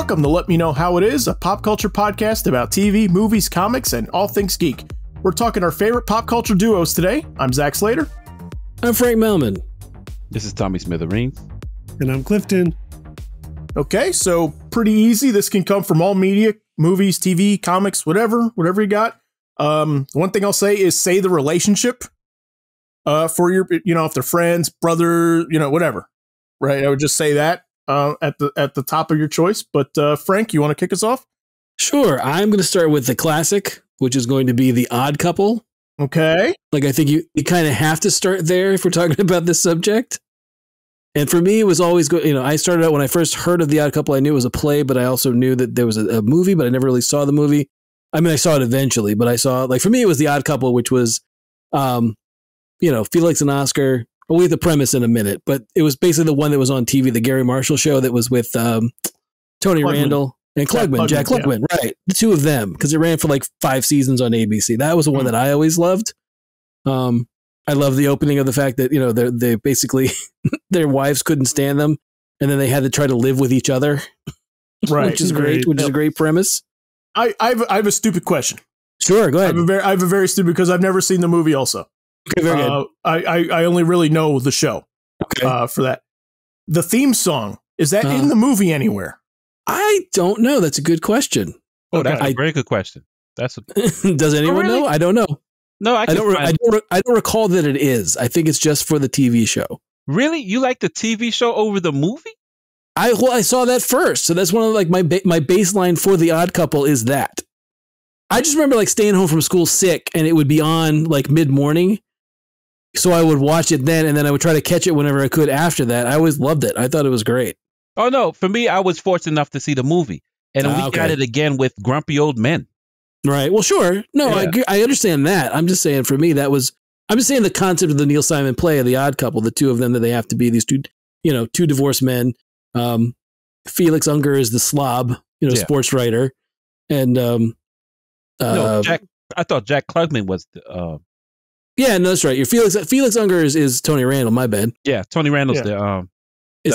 Welcome to Let Me Know How It Is, a pop culture podcast about TV, movies, comics, and all things geek. We're talking our favorite pop culture duos today. I'm Zach Slater. I'm Frank Melman. This is Tommy Smithereens. And I'm Clifton. Okay, so pretty easy. This can come from all media, movies, TV, comics, whatever you got. One thing I'll say is say the relationship for your, if they're friends, brother, whatever. Right. I would just say that at the top of your choice. But Frank, you want to kick us off? Sure. I'm going to start with the classic, which is going to be The Odd Couple. Okay. Like, I think you kind of have to start there if we're talking about this subject. And for me, it was always good. I started out when I first heard of The Odd Couple, I knew it was a play, but I also knew that there was a movie, but I never really saw the movie. I mean, I saw it eventually, but I saw, like, for me, it was The Odd Couple, which was, Felix and Oscar. We'll leave the premise in a minute, but it was basically the one that was on TV, the Gary Marshall show that was with Tony Klugman. Randall and Jack Klugman, yeah. Right. The two of them, because it ran for like 5 seasons on ABC. That was the one that I always loved. I love the opening of the fact that, they basically, their wives couldn't stand them, and then they had to try to live with each other. Right. Which is great, which is a great premise. I have a stupid question. Sure, go ahead. I have a very stupid, because I've never seen the movie also. Okay, very good. I only really know the show for that. The theme song, is that in the movie anywhere? I don't know. That's a good question. Oh, that's a very good question. Does anyone know? I don't know. No, I don't recall that it is. I think it's just for the TV show. Really? You like the TV show over the movie? I saw that first. So that's one of my baseline for The Odd Couple is that. I just remember like staying home from school sick, and it would be on like mid-morning. So I would watch it then, and then I would try to catch it whenever I could after that. I always loved it. I thought it was great. Oh, no. For me, I was fortunate enough to see the movie. And we got it again with Grumpy Old Men. Right. Well, sure. No, yeah. I understand that. I'm just saying for me, I'm just saying the concept of the Neil Simon play of The Odd Couple, the two of them, that they have to be these two divorced men. Felix Unger is the slob, sports writer. And, I thought Jack Klugman was the, yeah, no, that's right. Your Felix Unger is Tony Randall. My bad. Yeah, Tony Randall's the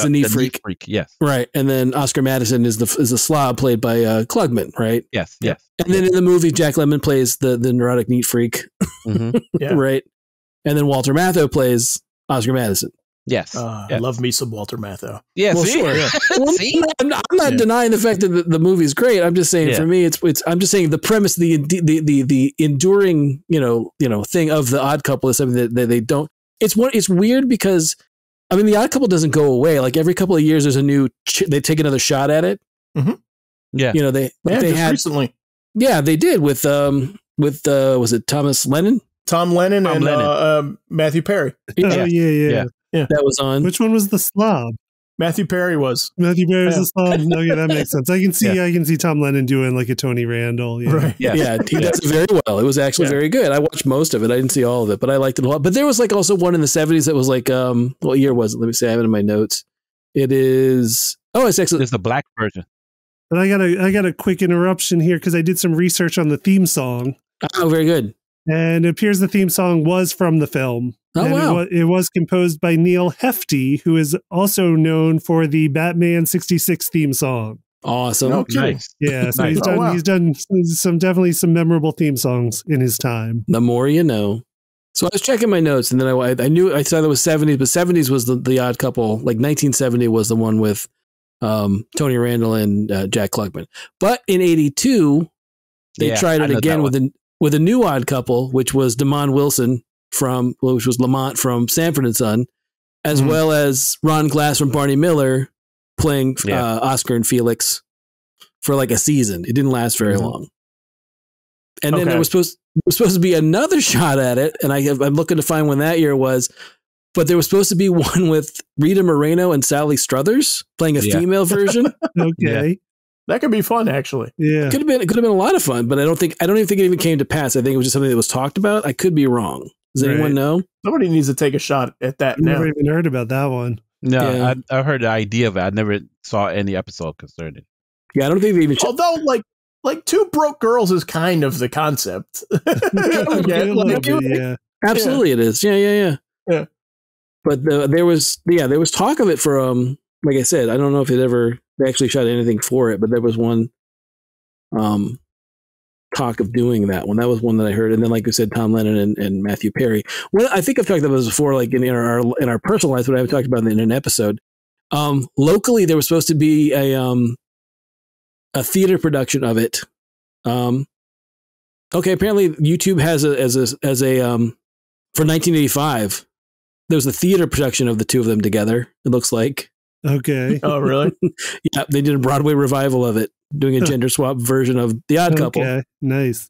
neat freak. Yes, right. And then Oscar Madison is the slob played by Klugman, right? Yes. And then in the movie, Jack Lemmon plays the neurotic neat freak, right? And then Walter Matthau plays Oscar Madison. Yes. I love me some Walter Matthau. Yeah, well, sure. Yeah. Well, see? I'm not denying the fact that the movie is great. I'm just saying for me, it's. I'm just saying the premise, the enduring, thing of The Odd Couple is something that they don't. It's weird because, I mean, The Odd Couple doesn't go away. Like every couple of years, there's a new. They take another shot at it. Mm-hmm. Yeah. They had recently. Yeah, they did with was it Thomas Lennon? Tom Lennon and Matthew Perry. Yeah, that was on. Which one was the slob? Matthew Perry was. Matthew Perry was the slob. Okay, that makes sense. I can see Tom Lennon doing like a Tony Randall. Yeah. Right. Yeah, he does it very well. It was actually very good. I watched most of it. I didn't see all of it, but I liked it a lot. But there was like also one in the 70s that was like, what year was it? Let me see. I have it in my notes. It is. Oh, it's actually. It's the black version. But I got a quick interruption here because I did some research on the theme song. Oh, very good. And it appears the theme song was from the film. Oh, and wow. It was composed by Neil Hefti, who is also known for the Batman 66 theme song. Awesome. Okay. Nice. Yeah, so Nice. he's done some memorable theme songs in his time. The more you know. So I was checking my notes, and then I saw there was 70s, but 70s was the Odd Couple. Like 1970 was the one with Tony Randall and Jack Klugman. But in 82, they tried it again with a new Odd Couple, which was Damon Wilson which was Lamont from Sanford and Son, as well as Ron Glass from Barney Miller playing Oscar and Felix for like a season. It didn't last very long. And then there was supposed to be another shot at it, and I'm looking to find when that year was. But there was supposed to be one with Rita Moreno and Sally Struthers playing a female version. Okay. Yeah. That could be fun, actually. Yeah. It could have been a lot of fun, but I don't even think it even came to pass. I think it was just something that was talked about. I could be wrong. Does anyone know? Somebody needs to take a shot at that now. Never even heard about that one. No, I heard the idea of it. I never saw any episode concerning it. Yeah, I don't think they even. Although, like Two Broke Girls is kind of the concept. Absolutely, it is. Yeah. But there was talk of it for like I said, I don't know if they actually shot anything for it, but there was one talk of doing that one. That was one that I heard. And then, like I said, Tom Lennon and Matthew Perry. Well, I think I've talked about this before, like in our personal lives, but I haven't talked about it in an episode. Locally, there was supposed to be a theater production of it. Okay, apparently YouTube has for 1985, there was a theater production of the two of them together. It looks like. Okay. Oh, really? Yeah, they did a Broadway revival of it, doing a gender swap version of The Odd Couple. Okay, nice.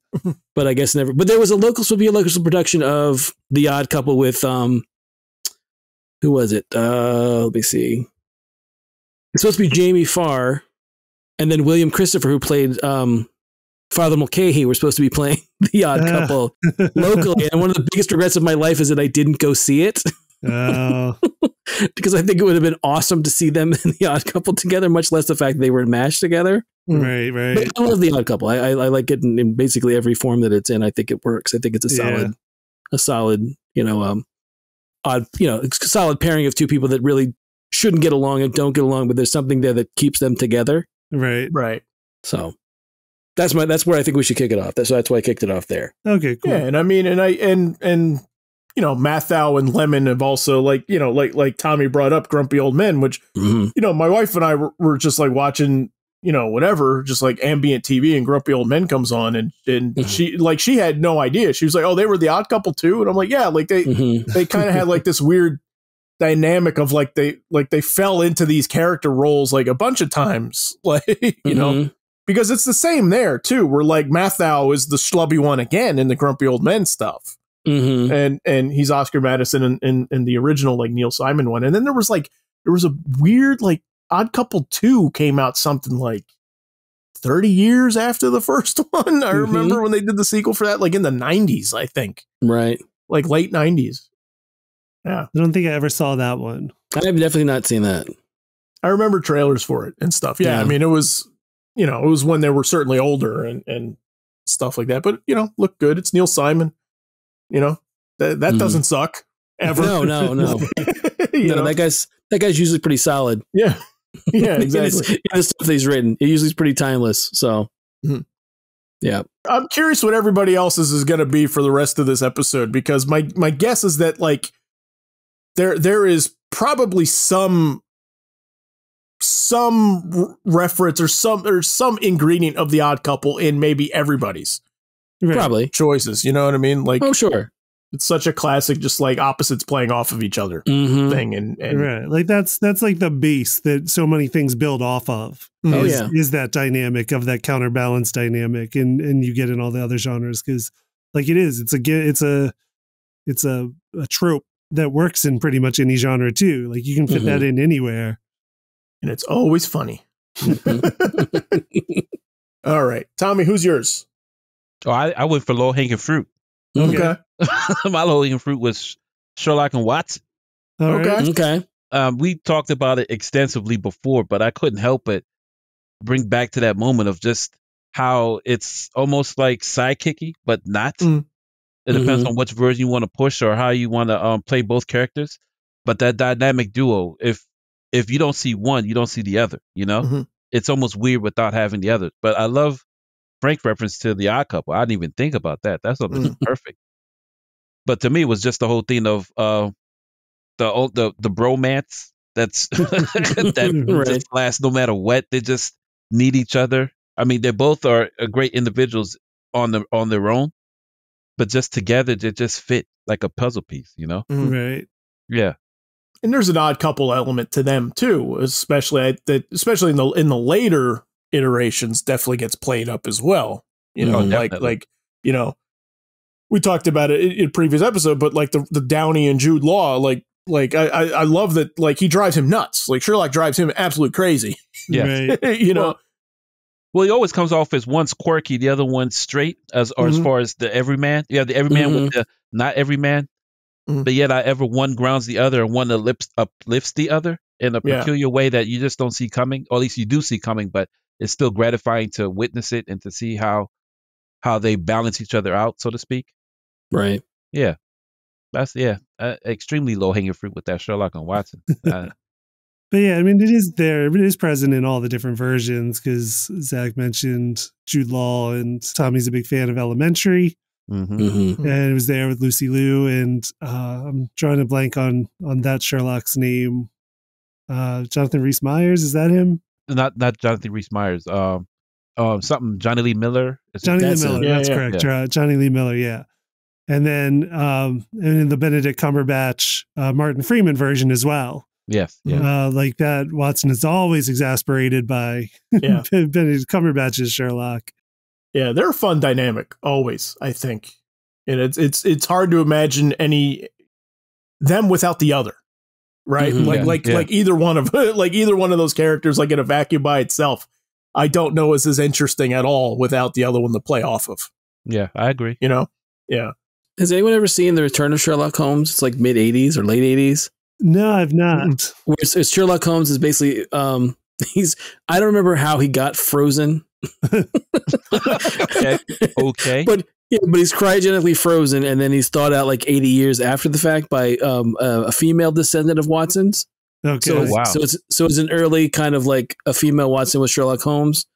But I guess never. But there was supposed to be a local production of The Odd Couple with who was it? Let me see. It's supposed to be Jamie Farr, and then William Christopher, who played Father Mulcahy, were supposed to be playing The Odd Couple locally. And one of the biggest regrets of my life is that I didn't go see it. Oh. Because I think it would have been awesome to see them and The Odd Couple together, much less the fact they were mashed together. Right. But I love The Odd Couple. I like it in basically every form that it's in. I think it works. I think it's a solid, solid pairing of two people that really shouldn't get along and don't get along, but there's something there that keeps them together. Right. So that's where I think we should kick it off. That's why I kicked it off there. Okay, cool. Yeah, and I mean, and Mathau and Lemon have also like Tommy brought up Grumpy Old Men, which, my wife and I were just like watching, whatever, just like ambient TV, and Grumpy Old Men comes on, and she had no idea. She was like, oh, they were The Odd Couple too. And I'm like, yeah, like they kind of had like this weird dynamic of like they fell into these character roles like a bunch of times, like, because it's the same there too, where like Mathau is the schlubby one again in the Grumpy Old Men stuff. And he's Oscar Madison in the original like Neil Simon one. And then there was a weird like Odd Couple 2 came out something like 30 years after the first one. I remember when they did the sequel for that, like in the 90s, I think. Right. Like late 90s. Yeah. I don't think I ever saw that one. I've definitely not seen that. I remember trailers for it and stuff. Yeah. I mean, it was when they were certainly older and stuff like that, but looked good. It's Neil Simon. That doesn't suck ever. No. No, that guy's usually pretty solid. Yeah. Yeah, exactly. in the stuff that he's written, it usually is pretty timeless. So, yeah. I'm curious what everybody else's is going to be for the rest of this episode, because my guess is that like there is probably some reference or some ingredient of The Odd Couple in maybe everybody's probably choices. You know what I mean? Like, oh, sure. It's such a classic, just like opposites playing off of each other thing. And right. Like that's like the base that so many things build off of. Is that dynamic of that counterbalance dynamic, and you get in all the other genres, because like it's a trope that works in pretty much any genre too. Like you can fit that in anywhere, and it's always funny. All right, Tommy, who's yours? Oh, I went for low hanging fruit. Okay. My low hanging fruit was Sherlock and Watson. Okay. We talked about it extensively before, but I couldn't help but bring back to that moment of just how it's almost like sidekicky, but not. It depends on which version you want to push or how you want to play both characters. But that dynamic duo, if you don't see one, you don't see the other. It's almost weird without having the other. But I love Frank reference to The Odd Couple. I didn't even think about that. That's perfect. But to me, it was just the whole thing of the bromance that just lasts no matter what. They just need each other. I mean, they both are great individuals on their own, but just together, they just fit like a puzzle piece. Right? Yeah. And there's an Odd Couple element to them too, especially in the later iterations. Definitely gets played up as well. We talked about it in a previous episode, but like the Downey and Jude Law, like I love that, like he drives him nuts. Like Sherlock drives him absolute crazy. Yeah. Right. Well, he always comes off as one's quirky, the other one's straight, as far as the everyman. You have the everyman with the not everyman, but yet one grounds the other, and one uplifts the other in a peculiar way that you just don't see coming, or at least you do see coming, but it's still gratifying to witness it and to see how they balance each other out, so to speak. Right. Yeah. That's extremely low hanging fruit with that Sherlock and Watson. But yeah, I mean, it is there. It is present in all the different versions because Zach mentioned Jude Law and Tommy's a big fan of Elementary. Mm-hmm. And it was there with Lucy Liu. And I'm drawing a blank on that Sherlock's name. Jonathan Rhys-Meyers, is that him? Not Jonathan Rhys-Meyers. Something Johnny Lee Miller. Johnny Lee Miller, that's correct. Yeah. Johnny Lee Miller, yeah. And then and in the Benedict Cumberbatch Martin Freeman version as well. Yes. Yeah. Like that, Watson is always exasperated by Benedict Cumberbatch's Sherlock. Yeah, they're a fun dynamic, always, I think. And it's hard to imagine them without the other. Right? Mm-hmm. Like either one of those characters, like in a vacuum by itself, I don't know is as interesting at all without the other one to play off of. Yeah, I agree. You know? Yeah. Has anyone ever seen The Return of Sherlock Holmes? It's like mid 80s or late 80s. No, I've not. Where it's Sherlock Holmes is basically I don't remember how he got frozen. Okay. But he's cryogenically frozen, and then he's thawed out like 80 years after the fact by a female descendant of Watson's. Okay. Oh, wow. So it's an early kind of like a female Watson with Sherlock Holmes.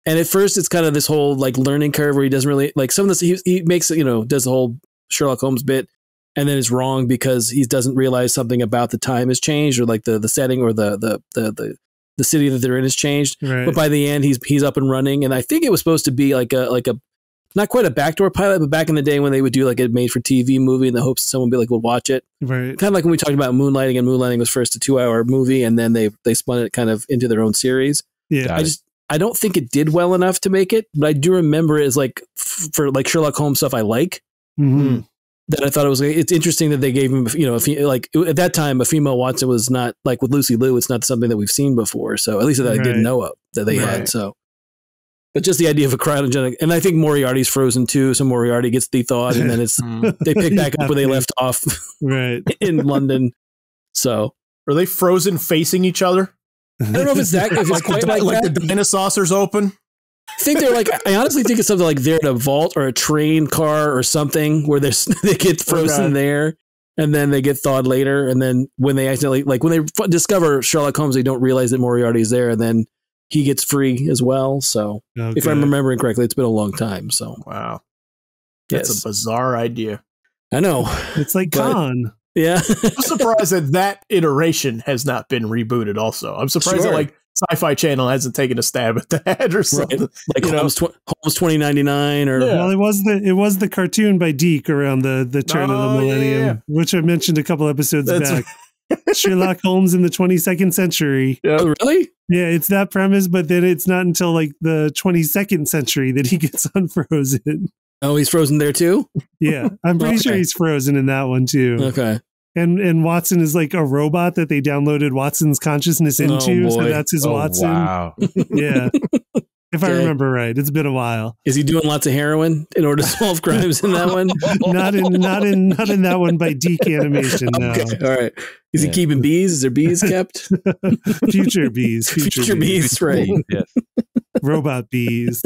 And at first it's kind of this whole like learning curve where he doesn't really like some of this. He makes, does the whole Sherlock Holmes bit, and then it's wrong because he doesn't realize something about the time has changed, or like the setting or the city that they're in has changed. Right. But by the end he's up and running. And I think it was supposed to be like a not quite a backdoor pilot, but back in the day when they would do like a made for TV movie in the hopes that someone would watch it. Right. Kind of like when we talked about Moonlighting, and Moonlighting was first a 2-hour movie, and then they spun it kind of into their own series. Yeah. I don't think it did well enough to make it, but I do remember it as like for like Sherlock Holmes stuff I like. Mm-hmm. That I thought it's interesting that they gave him, like at that time, a female Watson was not like with Lucy Liu. It's not something that we've seen before. So at least that I didn't know of that they had. So, but just the idea of a cryogenic, and I think Moriarty's frozen too. So Moriarty gets thawed, and then they pick back up where they left off, right in London. So are they frozen facing each other? I don't know if it's that. If it's quite like the dinosaurs open. I think they're like, I honestly think it's something like they're in a vault or a train car or something where they get frozen there, and then they get thawed later. And then when they accidentally, like when they discover Sherlock Holmes, they don't realize that Moriarty's there, and then he gets free as well. So if I'm remembering correctly, it's been a long time. So wow, that's a bizarre idea. I know. It's like Khan. Yeah. I'm surprised that iteration has not been rebooted also. I'm surprised that like Sci-Fi Channel hasn't taken a stab at that or something. Right. Like Holmes 2099 or well, it was the cartoon by Deke around the turn of the millennium, which I mentioned a couple episodes back. Sherlock Holmes in the 22nd century. Yeah. Oh, really? Yeah, it's that premise, but then it's not until like the 22nd century that he gets unfrozen. Oh, he's frozen there too? Yeah, I'm pretty sure he's frozen in that one too. Okay. And Watson is like a robot that they downloaded Watson's consciousness into, so that's his Watson. Wow. Yeah. If I remember right, it's been a while. Is he doing lots of heroin in order to solve crimes in that one? not in that one by Deke Animation. No. Okay. All right. Is he keeping bees? Is there bees kept? Future bees. Future bees, right? Yes. Robot bees.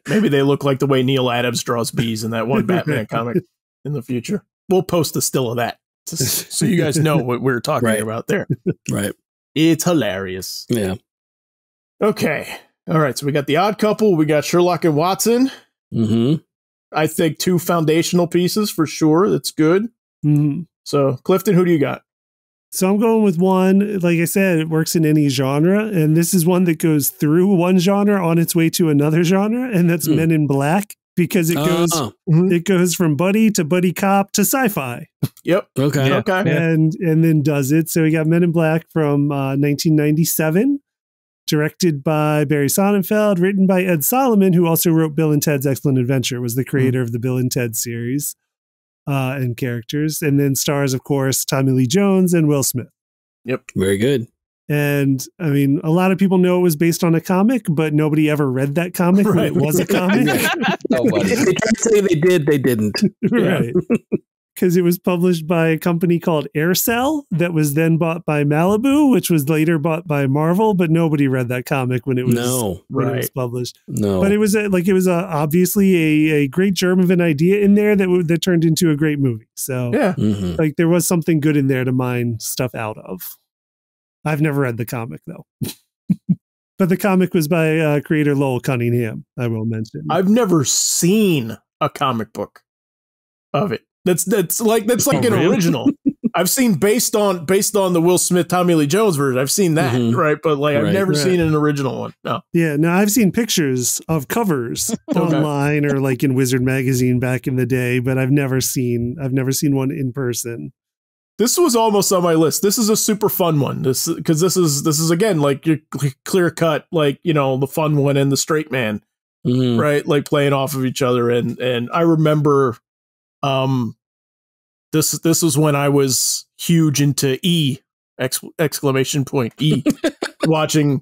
Maybe they look like the way Neil Adams draws bees in that one Batman comic in the future. We'll post a still of that so you guys know what we're talking about there. Right. It's hilarious. Yeah. Okay. All right. So we got The Odd Couple. We got Sherlock and Watson. Mm-hmm. I think 2 foundational pieces for sure. That's good. Mm-hmm. So Clifton, who do you got? So I'm going with one, like I said, it works in any genre. And this is one that goes through one genre on its way to another genre. And that's Men in Black, because it goes from buddy to buddy cop to sci-fi. Yep. Okay. Yeah. Okay. And then does it. So we got Men in Black from 1997, directed by Barry Sonnenfeld, written by Ed Solomon, who also wrote Bill and Ted's Excellent Adventure, was the creator of the Bill and Ted series. And characters, and then stars, of course, Tommy Lee Jones and Will Smith. Yep. Very good. And I mean, a lot of people know it was based on a comic, but nobody ever read that comic when it was a comic. Nobody. They tried to say they did, they didn't. Right. Because it was published by a company called Aircell that was then bought by Malibu, which was later bought by Marvel, but nobody read that comic when it was it was published. No, but it was obviously a great germ of an idea in there that turned into a great movie. So yeah, like there was something good in there to mine stuff out of. I've never read the comic though. But the comic was by creator Lowell Cunningham, I will mention. I've never seen a comic book of it. That's like an original. I've seen based on the Will Smith Tommy Lee Jones version. I've seen that, right? But like I've never seen an original one. No. Yeah, no, I've seen pictures of covers online or like in Wizard magazine back in the day, but I've never seen one in person. This was almost on my list. This is a super fun one. This is again like your clear cut, like, you know, the fun one and the straight man, right? Like playing off of each other. And I remember, this was when I was huge into exclamation point E, watching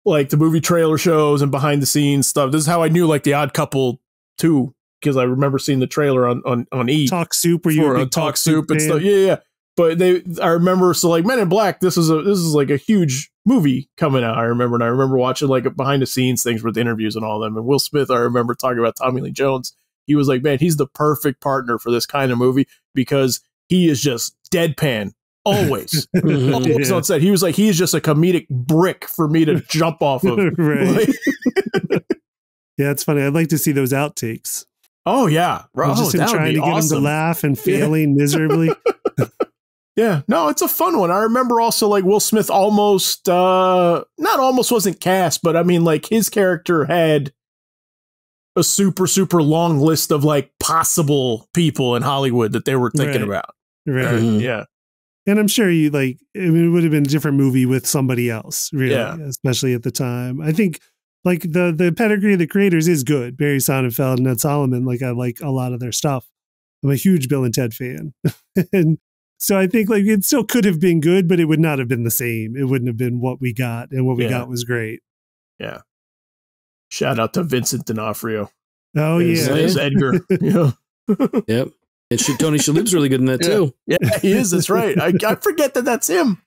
like the movie trailer shows and behind the scenes stuff. This is how I knew like The Odd Couple 2, because I remember seeing the trailer on E. Talk Soup, or you Talk Soup and stuff. Yeah. But I remember, so like Men in Black, this is like a huge movie coming out. I remember watching like behind the scenes things with interviews and all of them. And Will Smith, I remember talking about Tommy Lee Jones. He was like, man, he's the perfect partner for this kind of movie because he is just deadpan always. Always on set. He was like, he is just a comedic brick for me to jump off of. Right. Yeah, it's funny. I'd like to see those outtakes. Oh yeah, just him trying to get him to laugh and failing miserably. Yeah, no, it's a fun one. I remember also like Will Smith almost wasn't cast, but I mean like his character had a super, super long list of like possible people in Hollywood that they were thinking about. Right. Yeah. And I'm sure it would have been a different movie with somebody else, really, especially at the time. I think like the pedigree of the creators is good. Barry Sonnenfeld and Ed Solomon, like I like a lot of their stuff. I'm a huge Bill and Ted fan. And so I think like it still could have been good, but it would not have been the same. It wouldn't have been what we got, and what we got was great. Yeah. Shout out to Vincent D'Onofrio. Oh as Edgar. Yeah. Yep. And Tony Shalhoub's really good in that too. Yeah, he is. That's right. I forget that's him.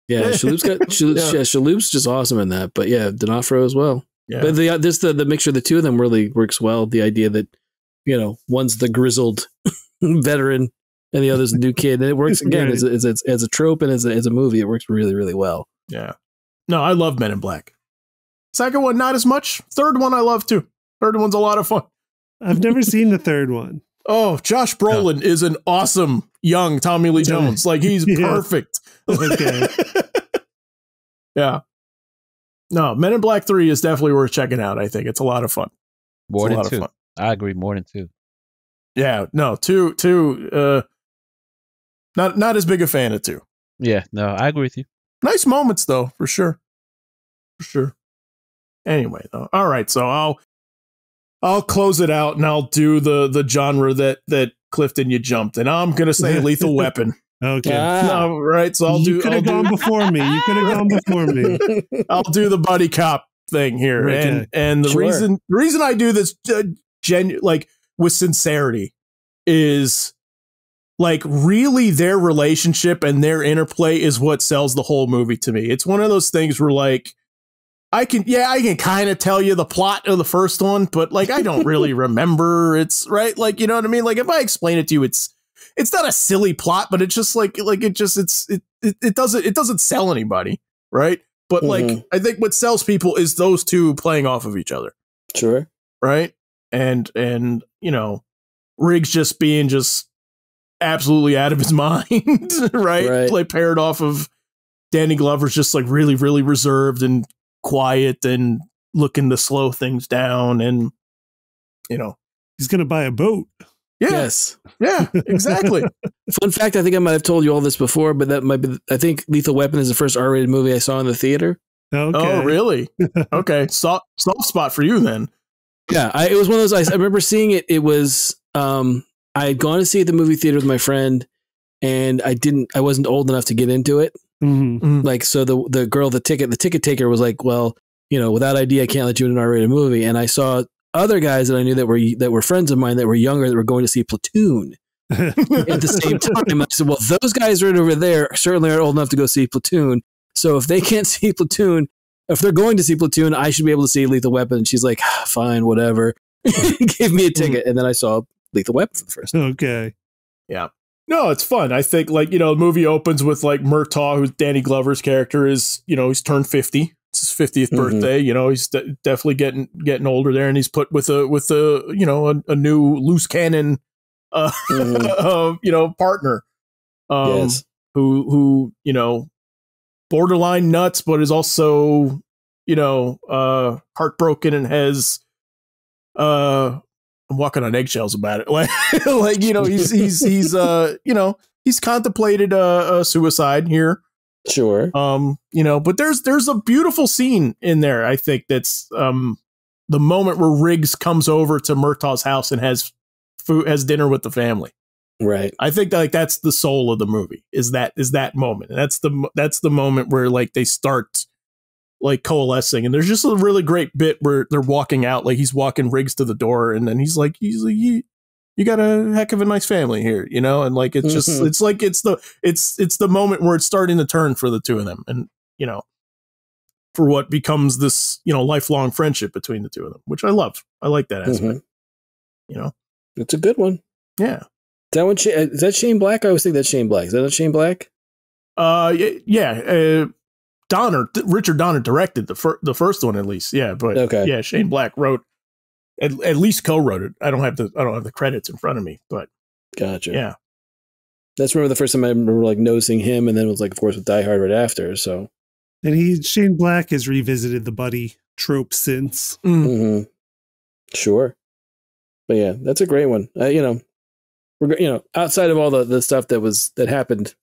Yeah, Shalhoub's just awesome in that. But yeah, D'Onofrio as well. Yeah. But the mixture of the two of them really works well. The idea that, you know, one's the grizzled veteran and the other's the new kid. And it works again as a trope and as a movie. It works really, really well. Yeah. No, I love Men in Black. Second one, not as much. Third one, I love too. Third one's a lot of fun. I've never seen the third one. Oh, Josh Brolin is an awesome young Tommy Lee Jones. Like he's perfect. Okay. Yeah. No, Men in Black 3 is definitely worth checking out. I think it's a lot of fun. More than 2. I agree. More than 2. Yeah. No, 2. Not as big a fan of 2. Yeah. No, I agree with you. Nice moments though, for sure. For sure. Anyway, though. All right. So I'll close it out and I'll do the genre that Clifton you jumped, and I'm gonna say Lethal Weapon. Okay. No, right. So You could have gone before me. I'll do the buddy cop thing here, okay. and the reason I do this like with sincerity is like really their relationship and their interplay is what sells the whole movie to me. It's one of those things where like I can kind of tell you the plot of the first one, but like I don't really remember. It's right, like you know what I mean. Like if I explain it to you, it's not a silly plot, but it's just like it doesn't sell anybody, right? But like I think what sells people is those two playing off of each other. Sure. Right, and you know, Riggs just being just absolutely out of his mind, right? Like paired off of Danny Glover's just like really, really reserved and quiet and looking to slow things down, and you know he's gonna buy a boat. Yes. Yeah, exactly. Fun fact, I think I might have told you all this before, but that might be, I think Lethal Weapon is the first R-rated movie I saw in the theater. Okay. Oh, really? Okay. Soft spot for you then. Yeah, it was one of those, I remember seeing it. It was, I had gone to see it at the movie theater with my friend, and I wasn't old enough to get into it. Like, so the girl, the ticket taker was like, well, you know, without ID, I can't let you in an R-rated movie. And I saw other guys that I knew that were friends of mine that were younger that were going to see Platoon at the same time. I said, well, those guys right over there certainly aren't old enough to go see Platoon. So if they can't see Platoon, if they're going to see Platoon, I should be able to see Lethal Weapon. And she's like, fine, whatever. Give me a ticket. And then I saw Lethal Weapon for the first time. Okay. Yeah. No, it's fun. I think, like, you know, the movie opens with like Murtaugh, who's Danny Glover's character, is, you know, he's turned 50. It's his 50th birthday. You know, he's definitely getting older there, and he's put with a you know, a new loose cannon, you know, partner, Yes. who you know, borderline nuts, but is also, you know, heartbroken and has I'm walking on eggshells about it. Like, you know, he's you know, he's contemplated a suicide here. Sure. You know, but there's a beautiful scene in there, I think, that's the moment where Riggs comes over to Murtaugh's house and has dinner with the family. Right. I think that, like, that's the soul of the movie, is that moment. And that's the moment where, like, they start like coalescing, and there's just a really great bit where they're walking out, like he's walking Riggs to the door, and then he's like you got a heck of a nice family here, you know, and like it's just it's like it's the moment where it's starting to turn for the two of them, and you know, for what becomes this, you know, lifelong friendship between the two of them, which I love. I like that aspect. You know, it's a good one. Yeah. Is that Shane Black? I always think that's Shane Black. Is that not Shane Black? Yeah. Richard Donner directed the first one, at least. Yeah, but okay. Yeah, Shane Black wrote, at least co-wrote it. I don't have the credits in front of me, but gotcha. Yeah, that's remember the first time I remember like noticing him, and then it was like, of course, with Die Hard right after. So, and Shane Black has revisited the buddy trope since. Sure, but yeah, that's a great one. You know, outside of all the stuff that happened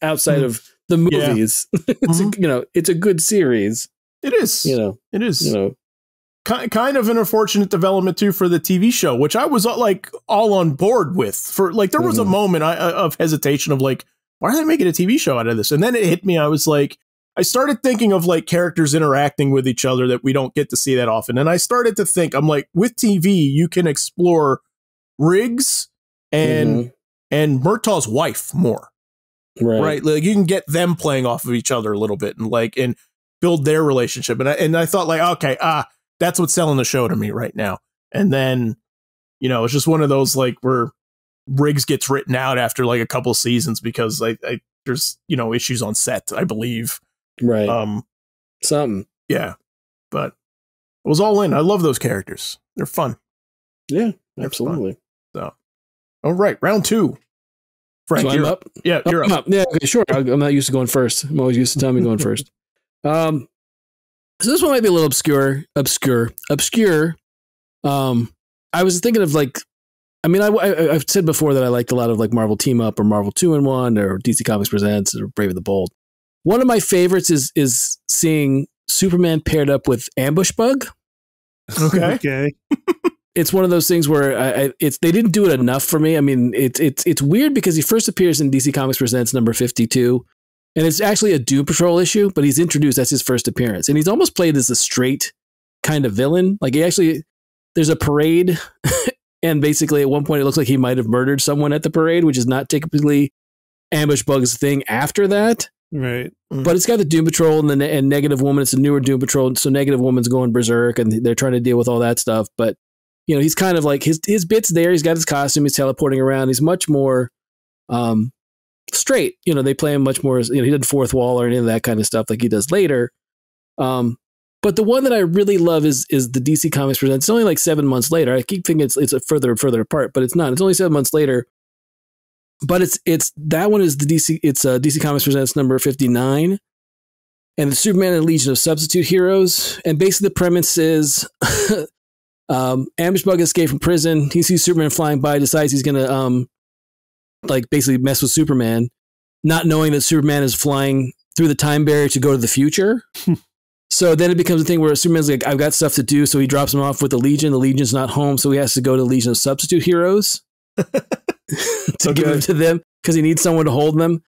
outside of the movies, it's a good series. It is. It is. You know, kind of an unfortunate development too for the TV show, which I was like all on board with. For like, there was a moment of hesitation of like, why are they making a TV show out of this? And then it hit me. I was like, I started thinking of like characters interacting with each other that we don't get to see that often. And I started to think, I'm like, with TV, you can explore Riggs and Murtaugh's wife more. Right. Like you can get them playing off of each other a little bit and build their relationship. And I thought like, okay, that's what's selling the show to me right now. And then, you know, it's just one of those like where Riggs gets written out after like a couple of seasons because there's, you know, issues on set, I believe. Right. Something. Yeah. But it was all in. I love those characters. They're fun. Yeah, absolutely. So, all right. Round 2. Frank, so I'm up. Yeah, you're up. Yeah, okay, sure. I'm not used to going first. I'm always used to Tommy going first. So this one might be a little obscure. I was thinking of like, I mean, I've said before that I liked a lot of like Marvel Team Up or Marvel 2-in-1 or DC Comics Presents or Brave and the Bold. One of my favorites is seeing Superman paired up with Ambush Bug. Okay. It's one of those things where they didn't do it enough for me. I mean, it's weird because he first appears in DC Comics Presents number 52, and it's actually a Doom Patrol issue, but he's introduced. That's his first appearance, and he's almost played as a straight kind of villain. Like there's a parade, and basically at one point it looks like he might have murdered someone at the parade, which is not typically Ambush Bug's thing after that. Right. But it's got the Doom Patrol and Negative Woman. It's a newer Doom Patrol, so Negative Woman's going berserk, and they're trying to deal with all that stuff, but you know, he's kind of like his bit's there. He's got his costume. He's teleporting around. He's much more straight. You know, they play him much more. You know, he doesn't fourth wall or any of that kind of stuff like he does later. But the one that I really love is the DC Comics Presents. It's only like 7 months later. I keep thinking it's a further and further apart, but it's not. It's only 7 months later. But it's that one is the DC. It's DC Comics Presents number 59, and the Superman and Legion of Substitute Heroes. And basically the premise is. Ambush Bug escaped from prison. He sees Superman flying by, decides he's gonna like basically mess with Superman, not knowing that Superman is flying through the time barrier to go to the future. So then it becomes a thing where Superman's like, I've got stuff to do, so he drops him off with the Legion. The Legion's not home, so he has to go to the Legion of Substitute Heroes to give them to them because he needs someone to hold them.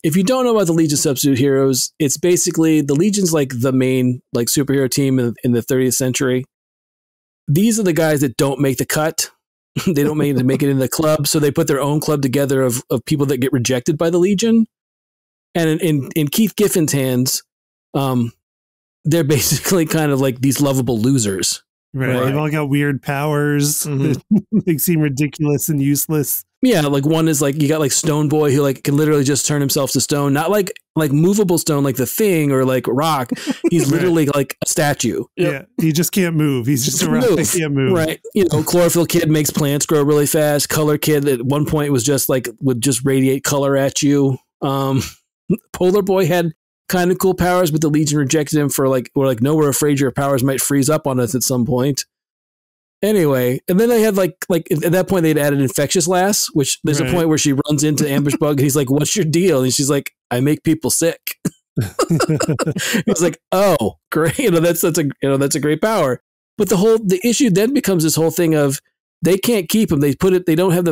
If you don't know about the Legion of Substitute Heroes, it's basically the Legion's like the main like superhero team in the 30th century. These are the guys that don't make the cut. They don't make it in the club, so they put their own club together of people that get rejected by the Legion. And in Keith Giffen's hands, they're basically kind of like these lovable losers. Right. They've all got weird powers. They seem ridiculous and useless. Yeah, like one is like you got like Stone Boy who like can literally just turn himself to stone, not like movable stone like the Thing or like rock. He's literally like a statue. Yeah, he just can't move. He's just a rock that can't move. Right. You know, Chlorophyll Kid makes plants grow really fast. Color Kid at one point was just like would just radiate color at you. Polar Boy had kind of cool powers, but the Legion rejected him for like no, we're afraid your powers might freeze up on us at some point. Anyway, and then they had like at that point they'd added Infectious Lass, which there's a point where she runs into Ambush Bug and he's like, "What's your deal?" And she's like, "I make people sick." He's like, "Oh, great! That's a great power." But the issue then becomes this whole thing of they can't keep him. They don't have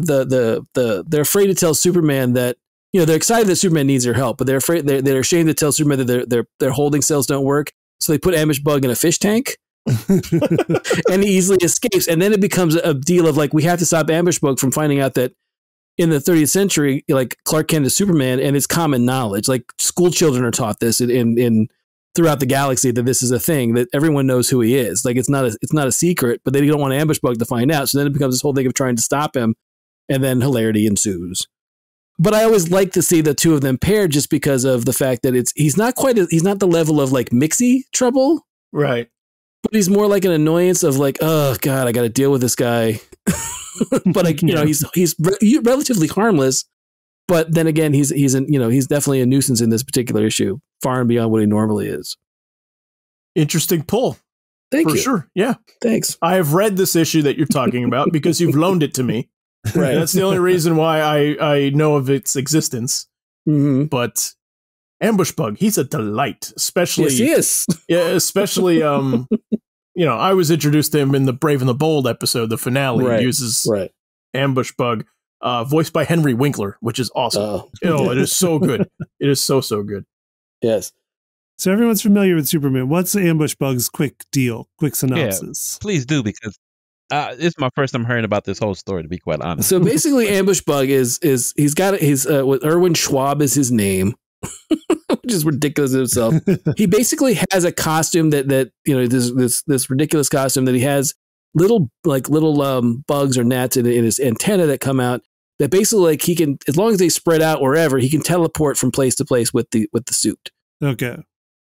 they're afraid to tell Superman that they're excited that Superman needs their help, but they're afraid they're ashamed to tell Superman that their holding cells don't work. So they put Ambush Bug in a fish tank. And he easily escapes, and then it becomes a deal of like we have to stop Ambush Bug from finding out that in the 30th century, like Clark Kent is Superman, and it's common knowledge. Like school children are taught this in throughout the galaxy that this is a thing that everyone knows who he is. Like it's not a secret, but they don't want Ambush Bug to find out. So then it becomes this whole thing of trying to stop him, and then hilarity ensues. But I always like to see the two of them paired just because of the fact that he's not the level of like Mixie trouble, right? But he's more like an annoyance of like, oh God, I got to deal with this guy. But like, he's relatively harmless. But then again, he's definitely a nuisance in this particular issue, far and beyond what he normally is. Interesting pull. Thank you. For sure. Yeah. Thanks. I have read this issue that you're talking about because you've loaned it to me. Right. That's the only reason why I know of its existence. Mm-hmm. But Ambush Bug, he's a delight, especially. Yes, he is. Yeah, especially. I was introduced to him in the Brave and the Bold episode, the finale. Right, he uses right. Ambush Bug, voiced by Henry Winkler, which is awesome. It is so good. It is so good. Yes. So everyone's familiar with Superman. What's Ambush Bug's quick synopsis? Yeah, please do, because it's my first time hearing about this whole story, to be quite honest. So basically, Ambush Bug is he's got his Erwin Schwab is his name. Which is ridiculous in himself. He basically has a costume that this ridiculous costume that he has little bugs or gnats in his antenna that come out that basically like he can, as long as they spread out wherever, he can teleport from place to place with the suit. Okay.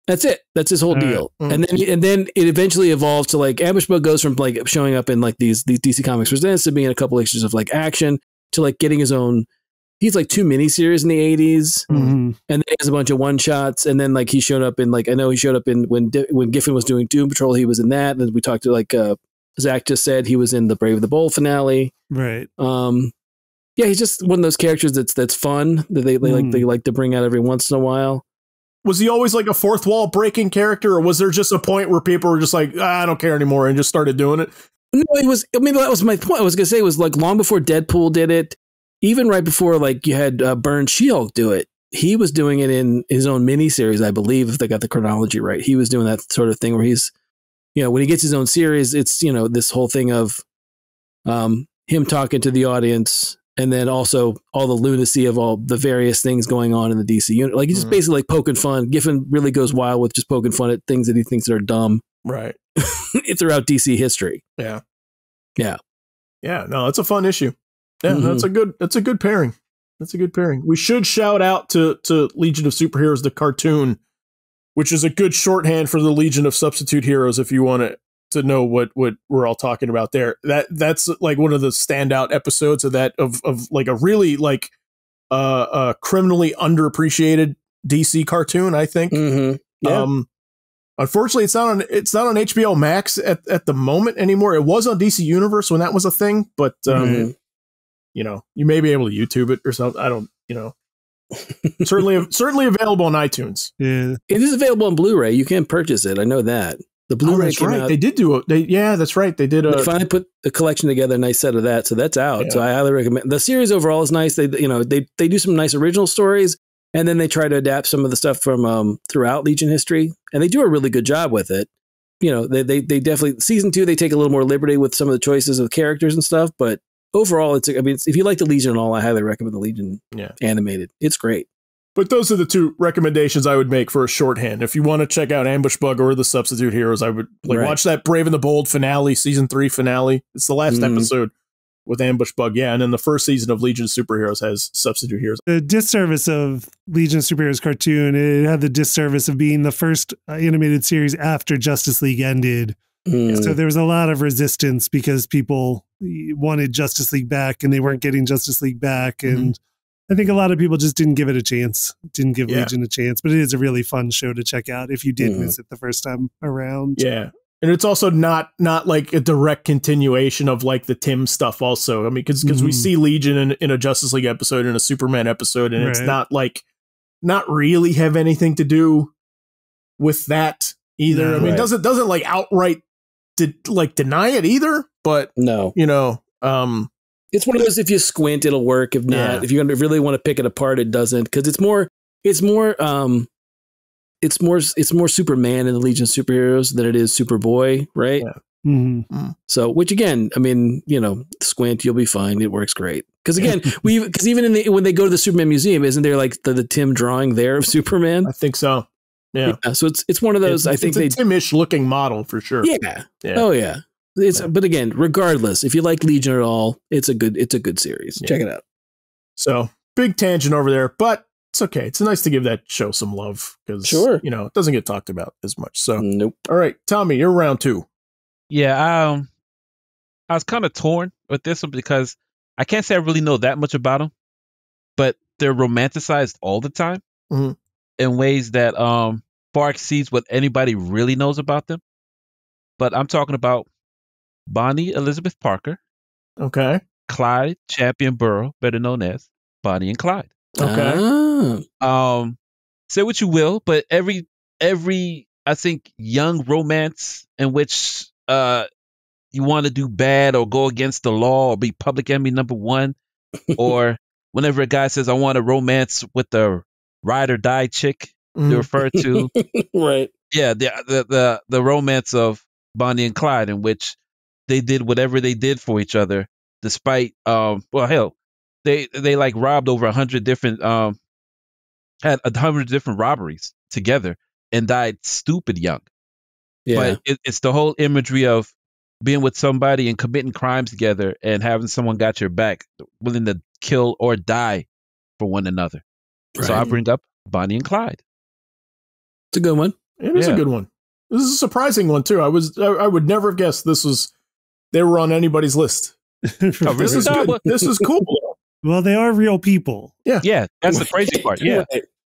That's it. That's his whole deal. Mm-hmm. And then it eventually evolves to like Ambush Bug goes from like showing up in like these DC Comics Presents to being in a couple issues of like action to like getting his own. He's like 2 miniseries in the 80s, and then he has a bunch of one shots. And then like he showed up in like, I know he showed up in when Giffen was doing Doom Patrol, he was in that. And then we talked to like Zach just said he was in the Brave and the Bold finale. Right. Yeah, he's just one of those characters that's fun that they like to bring out every once in a while. Was he always like a fourth wall breaking character, or was there just a point where people were just like, I don't care anymore, and just started doing it? No, it was. Maybe that was my point. I was gonna say it was like long before Deadpool did it. Even right before, like, you had Byrne She-Hulk do it, he was doing it in his own miniseries, I believe, if they got the chronology right. He was doing that sort of thing where he's, when he gets his own series, it's, this whole thing of him talking to the audience, and then also all the lunacy of all the various things going on in the DC unit. Like, he's just basically like poking fun. Giffen really goes wild with just poking fun at things that he thinks are dumb. Right. Throughout DC history. Yeah. Yeah. Yeah. No, it's a fun issue. Yeah, that's a good pairing. That's a good pairing. We should shout out to Legion of Superheroes, the cartoon, which is a good shorthand for the Legion of Substitute Heroes. If you want to know what we're all talking about there, that's like one of the standout episodes of that of like a really like criminally underappreciated DC cartoon, I think. Mm-hmm. Yeah. Unfortunately, it's not on HBO Max at the moment anymore. It was on DC Universe when that was a thing, but you may be able to YouTube it or something. I don't, certainly available on iTunes. Yeah, it is available on Blu-ray. You can purchase it. I know that the Blu-ray came out. They did do it. That's right. They did. They finally put the collection together, a nice set of that. So that's out. Yeah. So I highly recommend. The series overall is nice. They do some nice original stories, and then they try to adapt some of the stuff from throughout Legion history, and they do a really good job with it. They definitely season 2 they take a little more liberty with some of the choices of the characters and stuff, but overall, if you like the Legion and all, I highly recommend the Legion animated. It's great. But those are the 2 recommendations I would make for a shorthand. If you want to check out Ambush Bug or the Substitute Heroes, I would watch that Brave and the Bold finale, season 3 finale. It's the last episode. with Ambush Bug, yeah, and then the first season of Legion of Superheroes has substitute heroes. The disservice of Legion of Superheroes cartoon, it had the disservice of being the first animated series after Justice League ended. So there was a lot of resistance because people wanted Justice League back and they weren't getting Justice League back. And I think a lot of people just didn't give it a chance, didn't give Legion a chance. But it is a really fun show to check out if you did miss it the first time around. Yeah. And it's also not like a direct continuation of like the Tim stuff also. I mean, because we see Legion in a Justice League episode and a Superman episode, and it's not really have anything to do with that either. No, I mean, it doesn't like outright deny it either, but no, you know, it's one of those, if you squint, it'll work. If not, if you really want to pick it apart, it doesn't, because it's more Superman in the Legion of Superheroes than it is Superboy, right? Yeah. So, which again, I mean, you know, squint, you'll be fine. It works great. Because again, because even when they go to the Superman Museum, isn't there like the Tim drawing there of Superman? I think so. Yeah. So it's one of those. I think it's a Tim-ish looking model for sure. Yeah. Oh yeah. But again, regardless, if you like Legion at all, it's a good series. Check it out. So big tangent over there, but it's okay. It's nice to give that show some love because you know, it doesn't get talked about as much. So nope. All right, Tommy, you're round 2. Yeah, I was kind of torn with this one because I can't say I really know that much about them, but they're romanticized all the time in ways that far exceeds what anybody really knows about them. But I'm talking about Bonnie Elizabeth Parker. Okay. Clyde Champion Burrow, better known as Bonnie and Clyde. Okay. Say what you will, but every I think young romance in which you want to do bad or go against the law or be public enemy number 1, or whenever a guy says I want a romance with the ride or die chick, they refer to right. Yeah, the romance of Bonnie and Clyde, in which they did whatever they did for each other, despite they like robbed over 100 different had 100 different robberies together and died stupid young. Yeah. But it's the whole imagery of being with somebody and committing crimes together and having someone got your back, willing to kill or die for one another. Right. So I bring up Bonnie and Clyde. It's a good one. It is a good one. This is a surprising one too. I would never have guessed they were on anybody's list. Oh, really? This is cool. Well, they are real people. Yeah, that's the crazy part. Yeah.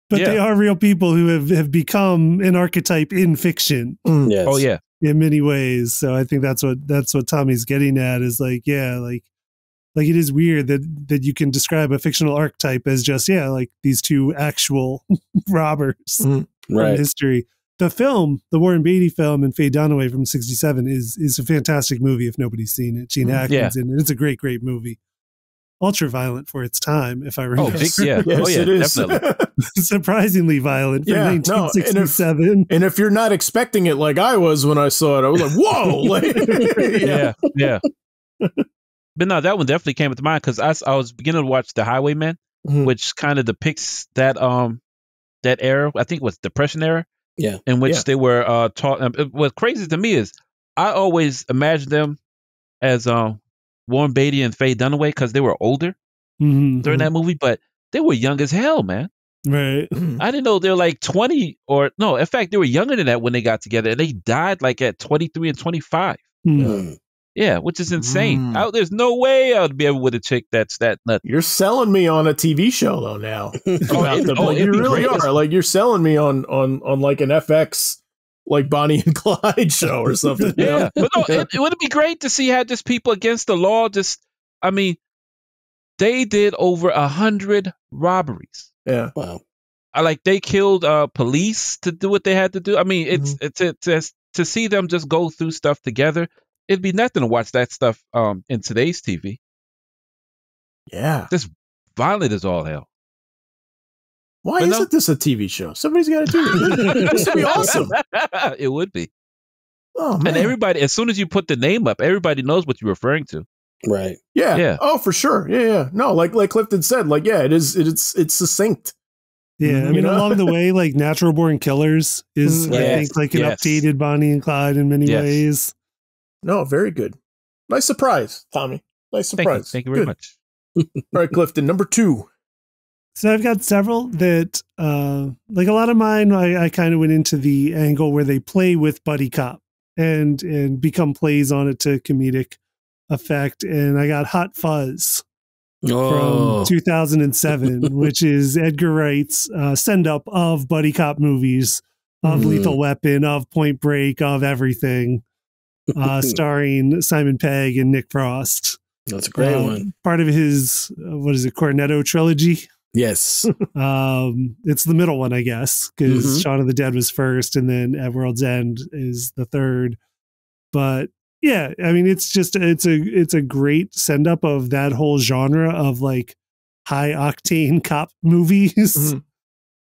But they are real people who have become an archetype in fiction. Yes. Oh yeah. In many ways. So I think that's what Tommy's getting at is like it is weird that you can describe a fictional archetype as just like these two actual robbers from history. The film, the Warren Beatty film and Faye Dunaway from '67 is a fantastic movie if nobody's seen it. Gene Hackman's in it. It's a great great ultra violent for its time, if I remember. Yes, it is. Definitely. Surprisingly violent for 1967. And if you're not expecting it like I was when I saw it, I was like, whoa. Yeah. But no, that one definitely came to mind because I was beginning to watch The Highwayman, which kind of depicts that era. I think it was Depression era. Yeah. In which they were taught. What's crazy to me is I always imagined them as Warren Beatty and Faye Dunaway because they were older during that movie, but they were young as hell, man. Right. I didn't know they were like 20 or no. In fact, they were younger than that when they got together, and they died like at 23 and 25. Yeah, which is insane. There's no way I would be able with a chick that's that nut. You're selling me on a TV show though now. You really are. Like you're selling me on like an FX like Bonnie and Clyde show or something. Yeah. But no, it would be great to see how just people against the law they did over 100 robberies. Yeah. Wow. They killed police to do what they had to do. I mean, it's to see them just go through stuff together. It'd be nothing to watch that stuff in today's TV. Yeah. Just violent as all hell. Why isn't this a TV show? Somebody's got to do it. This would be awesome. It would be. Oh, man. And everybody, as soon as you put the name up, everybody knows what you're referring to. Right. Yeah. Oh, for sure. Yeah. No, like Clifton said, it's succinct. Yeah, I mean, along the way, like Natural Born Killers is, I think, like an updated Bonnie and Clyde in many ways. No, very good. Nice surprise, Tommy. Nice surprise. Thank you very much. All right, Clifton, number 2. So I've got several that, like a lot of mine, I kind of went into the angle where they play with buddy cop and become plays on it to comedic effect. And I got Hot Fuzz from 2007, which is Edgar Wright's send up of buddy cop movies, of Lethal Weapon, of Point Break, of everything, starring Simon Pegg and Nick Frost. That's a great one. Part of his, Cornetto trilogy. Yes. It's the middle one, I guess, because Shaun of the Dead was first and then At World's End is the third. But yeah, I mean, it's a great send up of that whole genre of like high octane cop movies,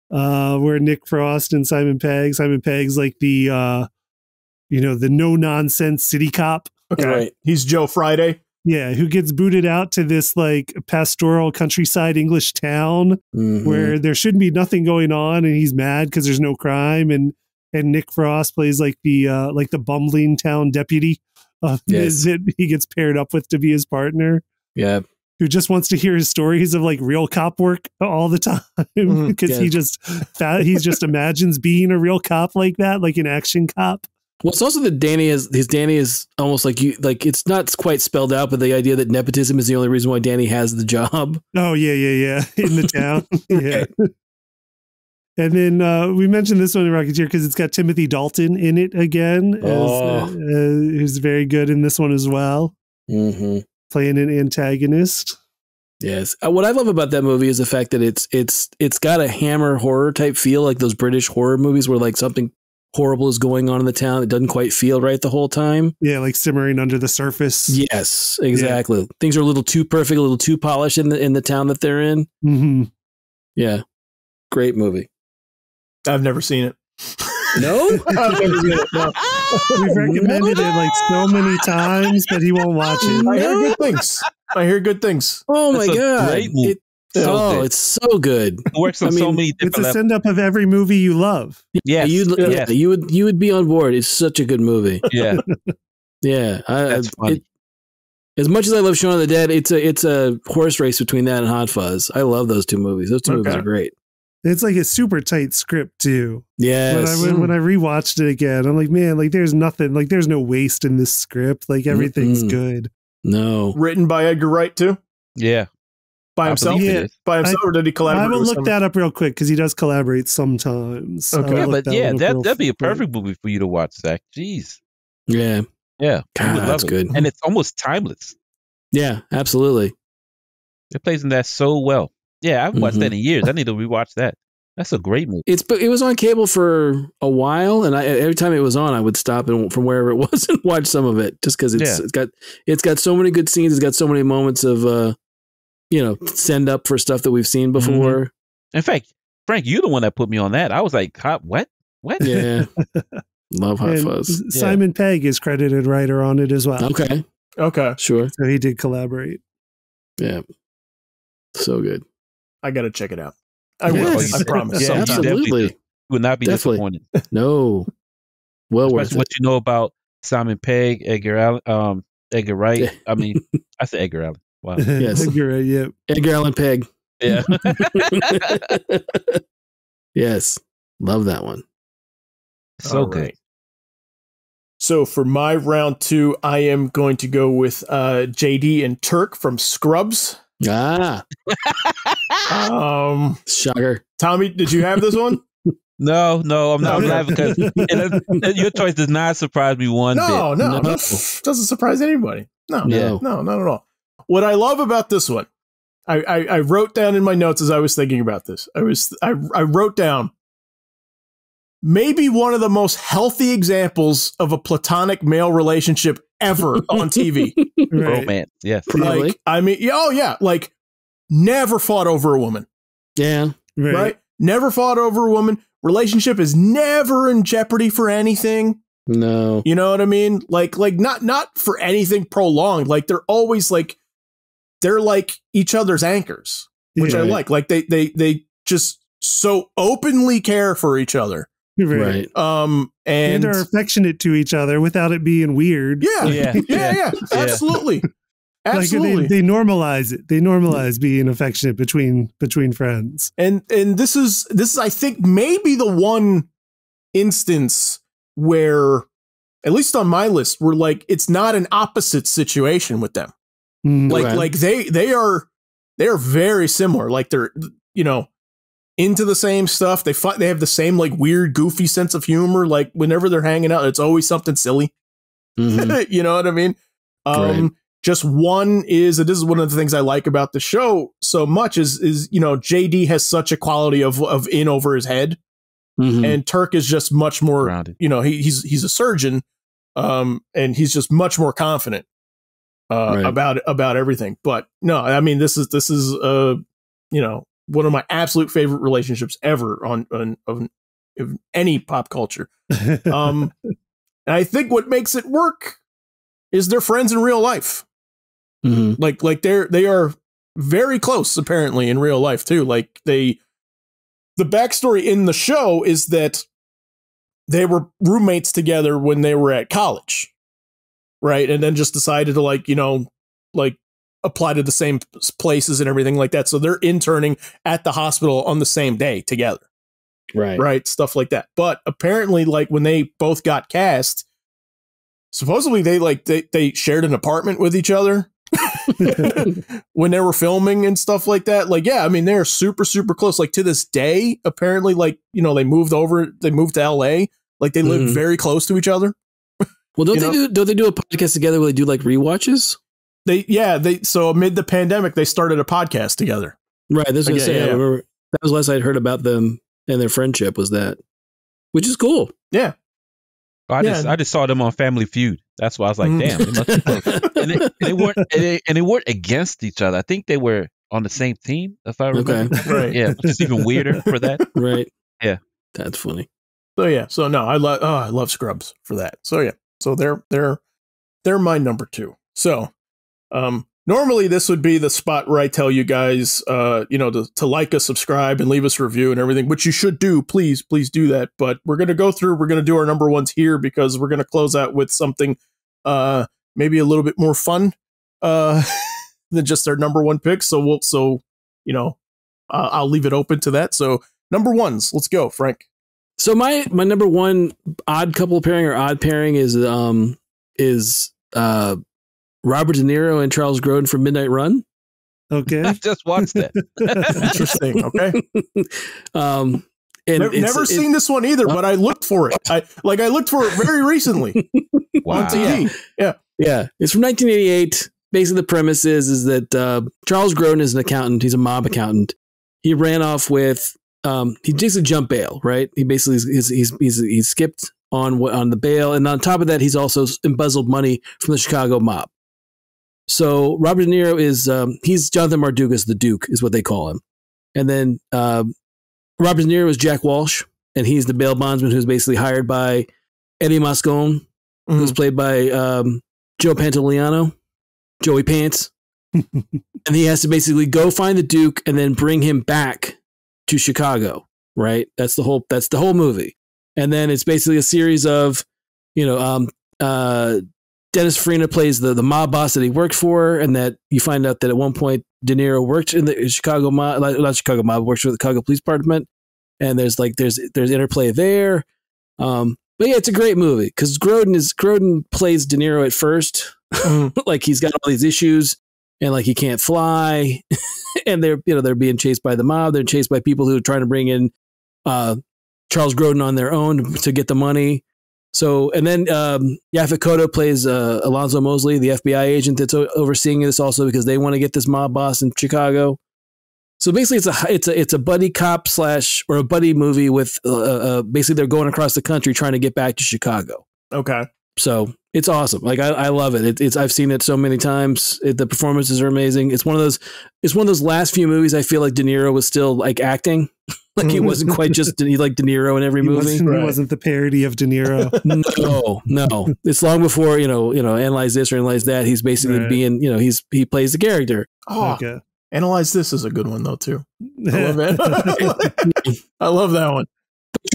where Nick Frost and Simon Pegg's like the, the no nonsense city cop. Okay. Right. He's Joe Friday. Yeah, who gets booted out to this like pastoral countryside English town where there shouldn't be nothing going on, and he's mad because there's no crime. And Nick Frost plays like the bumbling town deputy that he gets paired up with to be his partner. Yeah, who just wants to hear his stories of like real cop work all the time because he just imagines being a real cop like that, like an action cop. Well, it's also that Danny is almost like it's not quite spelled out, but the idea that nepotism is the only reason why Danny has the job. Oh yeah, in the town. Yeah. And then we mentioned this one in Rocketeer because it's got Timothy Dalton in it again, who's very good in this one as well, playing an antagonist. Yes, what I love about that movie is the fact that it's got a Hammer horror type feel, like those British horror movies where like something horrible is going on in the town. It doesn't quite feel right the whole time. Yeah, like simmering under the surface. Yes, exactly. Yeah. Things are a little too perfect, a little too polished in the town that they're in. Yeah, great movie. I've never seen it. No? I've never seen it. No. We've recommended it like so many times, but he won't watch it. I hear good things. Oh my God. Great movie. It's so good. It works on so many different levels. It's a send up of every movie you love. Yes. You would be on board. It's such a good movie. Yeah. Yeah. That's funny. As much as I love Shaun of the Dead, it's a horse race between that and Hot Fuzz. I love those two movies. Those two movies are great. It's like a super tight script too. Yes. When I rewatched it again, I'm like, man, like there's nothing, like there's no waste in this script. Like everything's good. No. Written by Edgar Wright too? Yeah. By himself? Yeah. By himself, or did he collaborate? I will look that up real quick because he does collaborate sometimes. Okay. Yeah, that'd be a perfect movie for you to watch, Zach. Jeez. Yeah. Yeah. God, that's good. And it's almost timeless. Yeah, absolutely. It plays in that so well. Yeah, I haven't watched that in years. I need to rewatch that. That's a great movie. It was on cable for a while, and every time it was on, I would stop from wherever it was and watch some of it, just because it's got so many good scenes. It's got so many moments of send up for stuff that we've seen before. In fact, Frank, you're the one that put me on that. I was like, what? Yeah. Love Hot Fuzz. Simon Pegg is credited writer on it as well. Okay. Sure. So he did collaborate. Yeah. So good. I got to check it out. I will. I promise. Yeah, absolutely. You would not be disappointed. No. Well Especially worth it. what you know about Simon Pegg, Edgar Wright. I mean, I said Edgar Allan. Wow. Yes. Edgar Wright, yeah. Edgar Allan Pegg. Yeah. Yes. Love that one. So good. So for my round 2, I am going to go with JD and Turk from Scrubs. Shocker. Tommy, did you have this one? No, I'm not laughing because your choice does not surprise me one bit. No, doesn't surprise anybody. No, not at all. What I love about this one, I wrote down in my notes as I was thinking about this. I wrote down maybe one of the most healthy examples of a platonic male relationship ever on TV. Right. Romance, yes. Probably. Like never fought over a woman. Yeah. Right? Never fought over a woman. Relationship is never in jeopardy for anything. No. You know what I mean? Like not for anything prolonged. Like they're always like they're like each other's anchors, which I like. Like they just so openly care for each other. Right. And are affectionate to each other without it being weird. Yeah. Absolutely. Absolutely. Like they normalize it. They normalize being affectionate between friends. And this is I think maybe the one instance where, at least on my list, where like it's not an opposite situation with them. Like they are very similar. Like they're, you know, into the same stuff. They have the same like weird, goofy sense of humor. Like whenever they're hanging out, it's always something silly. You know what I mean? Just one is, this is one of the things I like about the show so much is, you know, JD has such a quality of in over his head. And Turk is just much more grounded. You know, he's a surgeon, and he's just much more confident about everything. But no, I mean, this is you know, one of my absolute favorite relationships ever of any pop culture. And I think what makes it work is they're friends in real life. Like they are very close apparently in real life too. Like the backstory in the show is that they were roommates together when they were at college, right? And then just decided to like, you know, like apply to the same places and everything like that. So they're interning at the hospital on the same day together. Right. Stuff like that. But apparently, like when they both got cast, supposedly they shared an apartment with each other when they were filming and stuff like that. Like, yeah, I mean, they're super, super close. Like to this day, apparently, like, you know, they moved to LA. Like they live very close to each other. Well, don't they do a podcast together where they do like rewatches? So amid the pandemic, they started a podcast together. Right. That's what I say. I remember that was last I'd heard about them and their friendship was that, which is cool. Yeah. I just saw them on Family Feud. That's why I was like, damn, they must be close. and they weren't against each other. I think they were on the same team, if I remember. Okay. Right. Yeah, which is even weirder for that. Right. Yeah. That's funny. So yeah. So no, I love Scrubs for that. So yeah. So they're my number 2. So normally this would be the spot where I tell you guys you know, to like us, subscribe, and leave us a review and everything, which you should do. Please do that. But we're gonna do our number ones here because we're gonna close out with something maybe a little bit more fun than just our number 1 pick. So you know, I'll leave it open to that. So number ones, let's go, Frank. So my number 1 odd couple pairing or odd pairing is Robert De Niro and Charles Grodin from Midnight Run. Okay. I've just watched that. Interesting. Okay. And never seen this one either, but I looked for it. I looked for it very recently. Wow. On TV. Yeah. It's from 1988. Basically, the premise is that Charles Grodin is an accountant. He's a mob accountant. He ran off with he basically jumped bail, right? He basically he's skipped on the bail, and on top of that, he's also embezzled money from the Chicago mob. So Robert De Niro is he's Jonathan Mardukas, the Duke, is what they call him. And then Robert De Niro is Jack Walsh, and he's the bail bondsman who's basically hired by Eddie Moscone, who's played by Joe Pantoliano, Joey Pants. And he has to basically go find the Duke and then bring him back to Chicago, right? That's the whole movie. And then it's basically a series of, you know, Dennis Farina plays the mob boss that he worked for, and that you find out that at one point De Niro worked in the Chicago mob, not Chicago mob, works for the Chicago Police Department, and there's interplay there. But yeah, it's a great movie because Grodin plays De Niro at first, like he's got all these issues and like he can't fly, and they're being chased by the mob. They're chased by people who are trying to bring in Charles Grodin on their own to get the money. So, and then Yaphet Kotto plays Alonzo Mosley, the FBI agent that's overseeing this also because they want to get this mob boss in Chicago. So basically it's a buddy cop or a buddy movie with basically they're going across the country trying to get back to Chicago. Okay. So it's awesome. Like I love it. I've seen it so many times. The performances are amazing. It's one of those last few movies I feel like De Niro was still like acting. Like he wasn't quite just like De Niro in every movie. He wasn't the parody of De Niro. No. It's long before Analyze This or Analyze That. He's basically being he plays the character. Oh, okay. Analyze This is a good one though too. I love it. I love that one.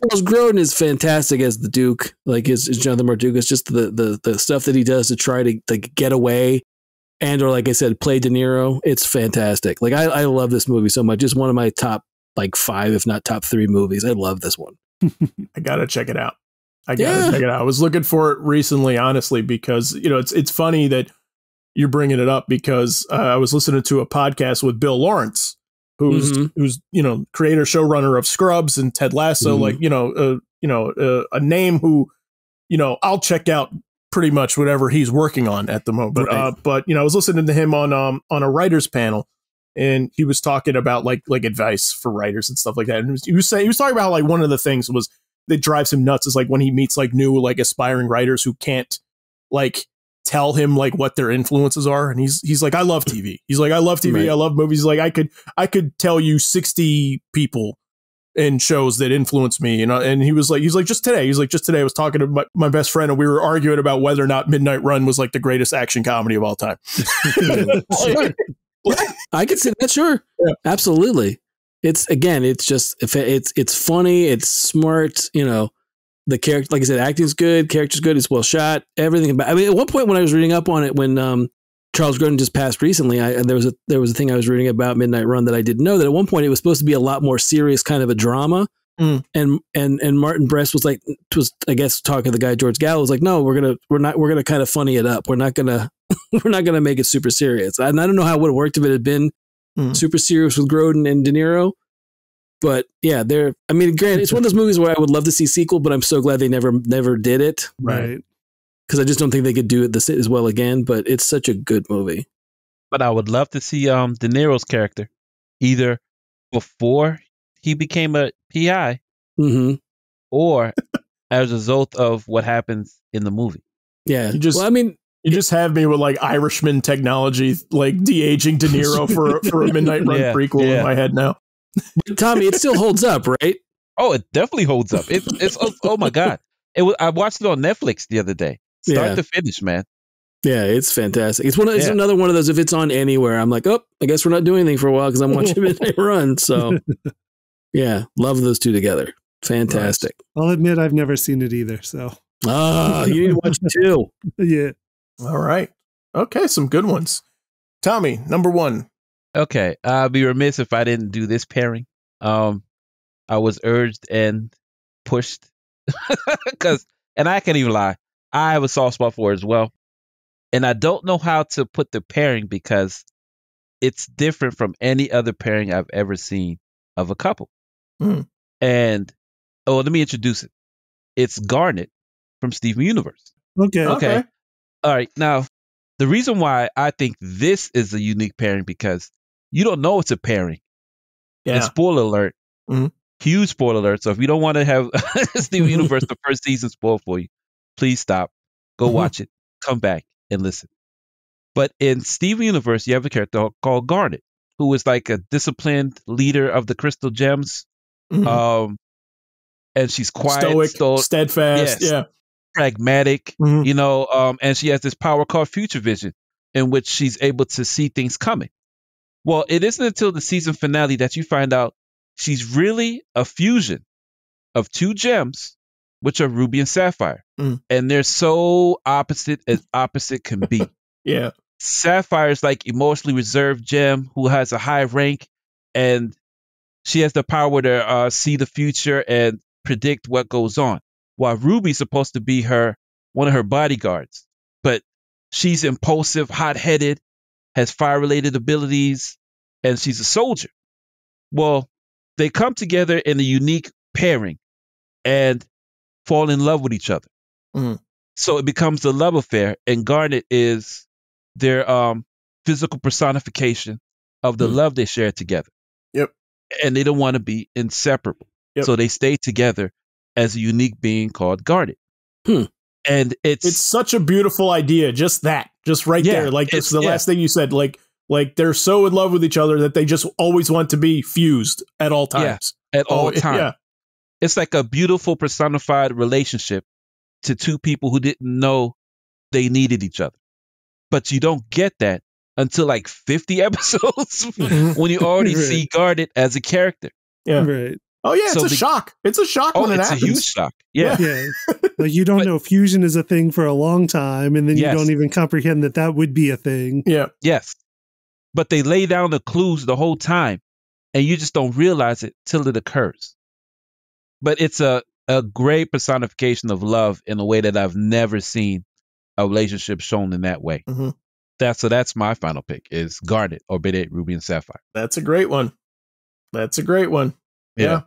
Charles Grodin is fantastic as the Duke, like is Jonathan Mardukas. Just the stuff that he does to try to like get away and or like I said, play De Niro. It's fantastic. Like I love this movie so much. It's one of my top like 5, if not top 3 movies. I love this one. I gotta check it out. Check it out. I was looking for it recently, honestly, because it's funny that you're bringing it up because I was listening to a podcast with Bill Lawrence, who's creator showrunner of Scrubs and Ted Lasso, a name who I'll check out pretty much whatever he's working on at the moment. Right. But I was listening to him on a writers panel, and he was talking about like advice for writers and stuff like that. And he was talking about like one of the things that drives him nuts is like when he meets like new like aspiring writers who can't like tell him like what their influences are. And he's like, I love TV. He's like, I love TV. Right. I love movies. He's like, I could tell you 60 people in shows that influence me. And he's like, just today I was talking to my best friend and we were arguing about whether or not Midnight Run was like the greatest action comedy of all time. Sure. I could say that. Sure. Yeah. Absolutely. It's funny. It's smart. The character, like I said, acting's good, character's good, it's well shot, everything about. I mean, at one point when I was reading up on it, when Charles Grodin just passed recently, there was a thing I was reading about Midnight Run that I didn't know that at one point it was supposed to be a lot more serious, kind of a drama. And Martin Brest was I guess talking to the guy George Gallo was like, no, we're gonna kind of funny it up. We're not gonna make it super serious. And I don't know how it would have worked if it had been super serious with Grodin and De Niro. But yeah, granted, it's one of those movies where I would love to see sequel, but I'm so glad they never did it. Right. Because I just don't think they could do it as well again, but it's such a good movie. But I would love to see De Niro's character either before he became a PI or as a result of what happens in the movie. Yeah. You just have me with like Irishman technology, like de-aging De Niro for a Midnight Run prequel in my head now. But Tommy, it still holds up, right? Oh, it definitely holds up. It's oh my God. I watched it on Netflix the other day. Start to finish, man. Yeah, it's fantastic. It's another one of those, if it's on anywhere, I'm like, oh, I guess we're not doing anything for a while because I'm watching Midnight Run. So yeah, love those two together. Fantastic. Right. I'll admit I've never seen it either. So you need to watch it too. Yeah. All right. Okay, some good ones. Tommy, number 1. Okay, I'll be remiss if I didn't do this pairing. I was urged and pushed and I can't even lie, I have a soft spot for it as well. And I don't know how to put the pairing because it's different from any other pairing I've ever seen of a couple. And let me introduce it. It's Garnet from Steven Universe. Okay. All right. Now, the reason why I think this is a unique pairing because you don't know it's a pairing. Yeah. And spoiler alert. Huge spoiler alert. So if you don't want to have Steven Universe, the first season spoiled for you, please stop. Go watch it. Come back and listen. But in Steven Universe, you have a character called Garnet, who is like a disciplined leader of the Crystal Gems. And she's quiet, stoic, steadfast, pragmatic, and she has this power called Future Vision, in which she's able to see things coming. Well, it isn't until the season finale that you find out she's really a fusion of 2 gems, which are Ruby and Sapphire. And they're so opposite as opposite can be. Yeah. Sapphire is like emotionally reserved gem who has a high rank, and she has the power to see the future and predict what goes on. While Ruby's supposed to be one of her bodyguards, but she's impulsive, hot-headed, has fire-related abilities, and she's a soldier. Well, they come together in a unique pairing and fall in love with each other. So it becomes a love affair, and Garnet is their physical personification of the love they share together. Yep. And they don't want to be inseparable. Yep. So they stay together as a unique being called Garnet. And it's such a beautiful idea. Just right there. Like it's the last thing you said, like they're so in love with each other that they just always want to be fused at all times. Yeah, at all times. Yeah. It's like a beautiful personified relationship to 2 people who didn't know they needed each other. But you don't get that until like 50 episodes when you already see Garnet as a character. Yeah. Right. Oh yeah, it's a shock. It's a shock when it happens. It's a huge shock. Yeah. Like you don't know fusion is a thing for a long time, and then you don't even comprehend that would be a thing. Yeah. Yes. But they lay down the clues the whole time, and you just don't realize it till it occurs. But it's a great personification of love in a way that I've never seen a relationship shown in that way. Mm-hmm. That's my final pick is Garnet or Bidette, Ruby and Sapphire. That's a great one. Yeah.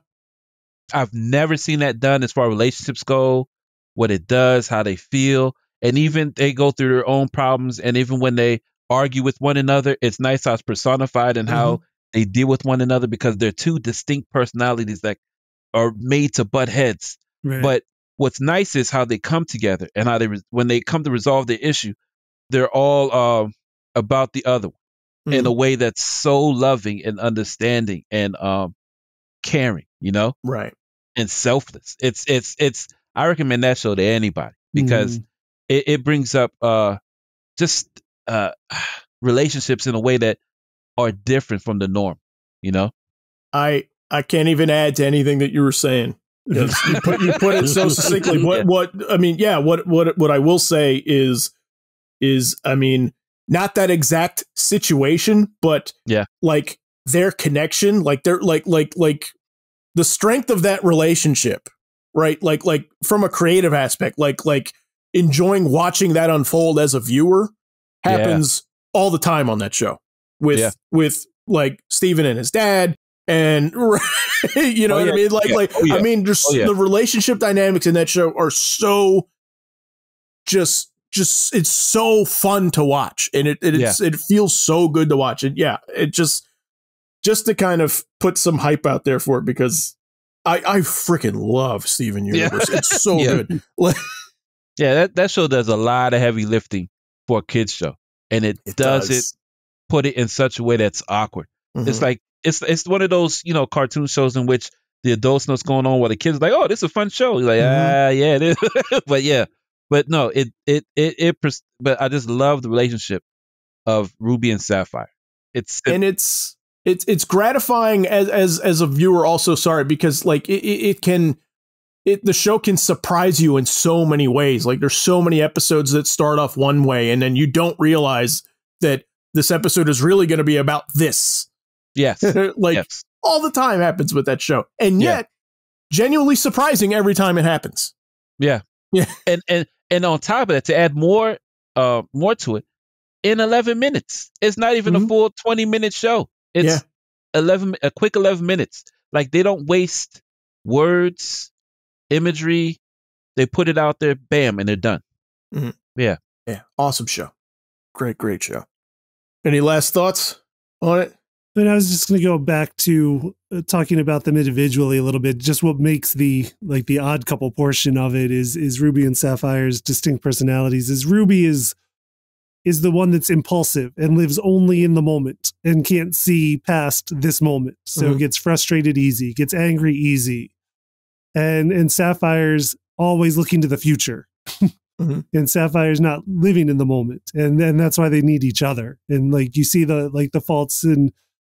I've never seen that done as far as relationships go, what it does, how they feel, and even they go through their own problems. And even when they argue with one another, it's nice how it's personified and how they deal with one another because they're two distinct personalities that are made to butt heads. Right. But what's nice is how they come together and how when they come to resolve the issue, they're all about the other one in a way that's so loving and understanding and caring, right, and selfless. It's I recommend that show to anybody because it brings up just relationships in a way that are different from the norm. I can't even add to anything that you were saying. You put it so succinctly. What I will say is I mean, not that exact situation, but like their connection, like they're like the strength of that relationship, right? Like from a creative aspect, like enjoying watching that unfold as a viewer happens all the time on that show with like Steven and his dad. And you know what I mean? I mean, just the relationship dynamics in that show are so just it's so fun to watch, and it feels so good to watch. And it just to kind of put some hype out there for it because I freaking love Steven Universe. It's so good. That show does a lot of heavy lifting for a kids show, and it does put it in such a way that's awkward. It's like it's one of those cartoon shows in which the adults know what's going on while the kids are like, oh, this is a fun show. You're like, yeah, it is. But no, but I just love the relationship of Ruby and Sapphire. It's gratifying as a viewer also, because like the show can surprise you in so many ways. Like there's so many episodes that start off one way and then you don't realize that this episode is really going to be about this. Yes. All the time happens with that show. And yet genuinely surprising every time it happens. Yeah. Yeah. And on top of that, to add more to it, in 11 minutes. It's not even a full 20-minute show. It's a quick 11 minutes. Like they don't waste words, imagery. They put it out there, bam, and they're done. Mm-hmm. Yeah. Yeah. Awesome show. Great show. Any last thoughts on it? And I was just going to go back to talking about them individually a little bit. Just what makes the odd couple portion of it is Ruby and Sapphire's distinct personalities. Is Ruby is the one that's impulsive and lives only in the moment and can't see past this moment. So gets frustrated easy, gets angry easy. And Sapphire's always looking to the future. And Sapphire's not living in the moment. And then that's why they need each other. And like you see the faults and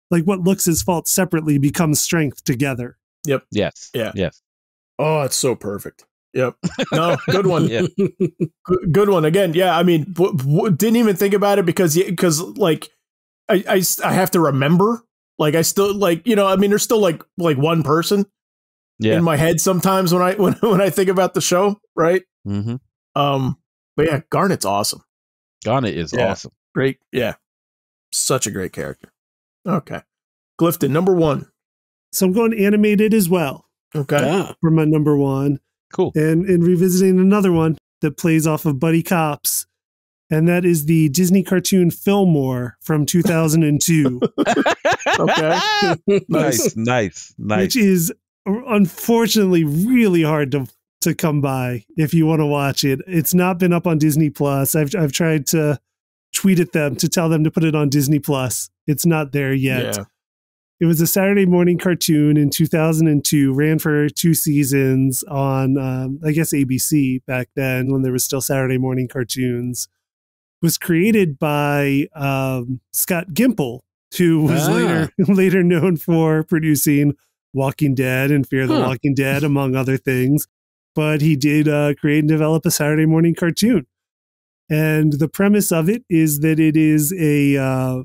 like what looks as faults separately becomes strength together. Yep. Yes. Yeah. Yes. Oh, it's so perfect. Yep. No, good one. Good one. Again, I mean, didn't even think about it because like I have to remember. Like I still I mean, there's still like one person in my head sometimes when I think about the show, right? Mm-hmm. But yeah, Garnet's awesome. Garnet is awesome. Great. Yeah. Such a great character. Okay. Clifton, number 1. So I'm going animated as well. Okay. For my number 1. Cool. And revisiting another one that plays off of Buddy Cops. And that is the Disney cartoon Fillmore from 2002. Okay. Nice. Which is unfortunately really hard to come by if you want to watch it. It's not been up on Disney Plus. I've tried to tweet at them to tell them to put it on Disney Plus. It's not there yet. Yeah. It was a Saturday morning cartoon in 2002, ran for 2 seasons on, I guess, ABC back then when there was still Saturday morning cartoons. Was created by Scott Gimple, who was later known for producing Walking Dead and Fear the Walking Dead, among other things. But he did create and develop a Saturday morning cartoon. And the premise of it is that it is a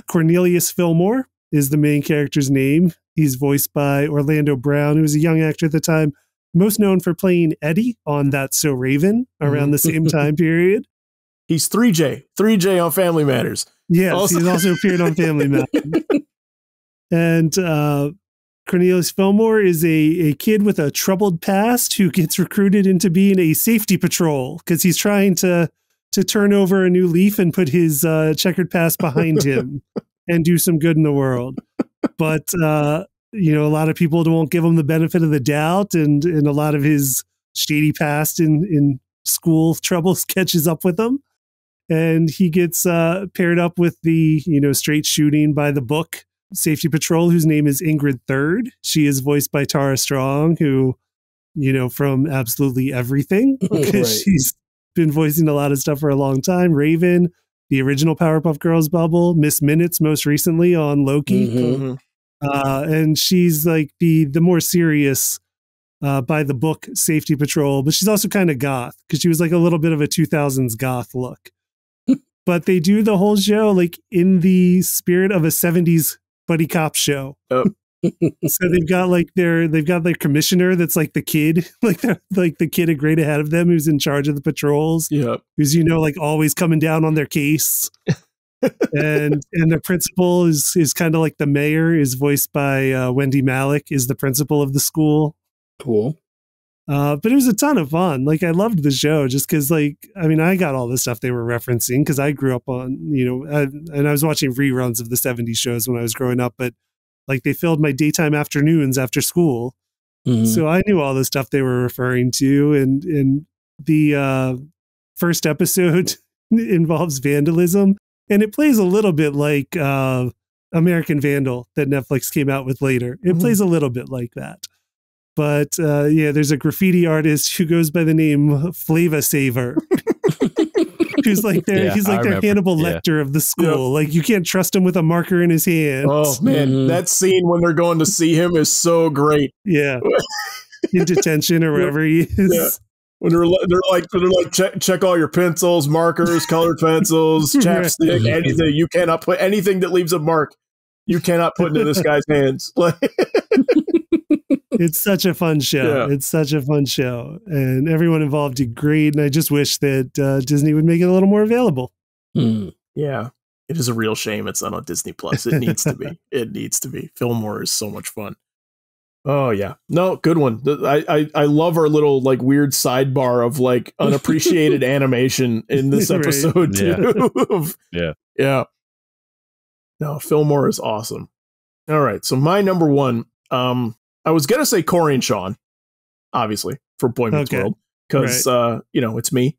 Cornelius Fillmore is the main character's name. He's voiced by Orlando Brown, who was a young actor at the time, most known for playing Eddie on That's So Raven around the same time period. He's 3J on Family Matters. Yes, he's also appeared on Family Matters. And Cornelius Fillmore is a kid with a troubled past who gets recruited into being a safety patrol because he's trying to turn over a new leaf and put his checkered past behind him and do some good in the world. But, a lot of people won't give him the benefit of the doubt, and a lot of his shady past in school troubles catches up with him. And he gets paired up with the, straight shooting by the book safety patrol, whose name is Ingrid Third. She is voiced by Tara Strong, who, from absolutely everything, because she's been voicing a lot of stuff for a long time. Raven, the original Powerpuff Girls bubble, Miss Minutes most recently on Loki. And she's like the more serious by the book safety patrol, but she's also kind of goth because she was like a little bit of a 2000s goth look. But they do the whole show like in the spirit of a 70s buddy cop show. So they've got their commissioner that's like the kid, like the kid a grade ahead of them who's in charge of the patrols. Who's like always coming down on their case. and the principal is kind of like the mayor, is voiced by Wendy Malick, is the principal of the school. Cool. But it was a ton of fun. Like, I loved the show just because, I got all the stuff they were referencing because I grew up on, and I was watching reruns of the 70s shows when I was growing up, but like they filled my daytime afternoons after school. So I knew all the stuff they were referring to. And the first episode involves vandalism, and it plays a little bit like American Vandal that Netflix came out with later. It plays a little bit like that. But there's a graffiti artist who goes by the name Flava Saver, who's like he's like their Hannibal Lecter of the school. Like, you can't trust him with a marker in his hand. Oh man, that scene when they're going to see him is so great. Yeah, in detention or wherever he is. Yeah. When they're like check all your pencils, markers, colored pencils, chapstick, anything. You cannot put anything that leaves a mark. You cannot put into this guy's hands. It's such a fun show. Yeah. It's such a fun show, and everyone involved did great. And I just wish that Disney would make it a little more available. Yeah, it is a real shame it's not on Disney Plus. It needs to be. It needs to be. Fillmore is so much fun. Oh yeah, no, good one. I love our little like weird sidebar of like unappreciated animation in this episode too. Yeah. No, Fillmore is awesome. All right, so my number one. I was gonna say Corey and Sean, obviously, for Boy Meets World, because it's me.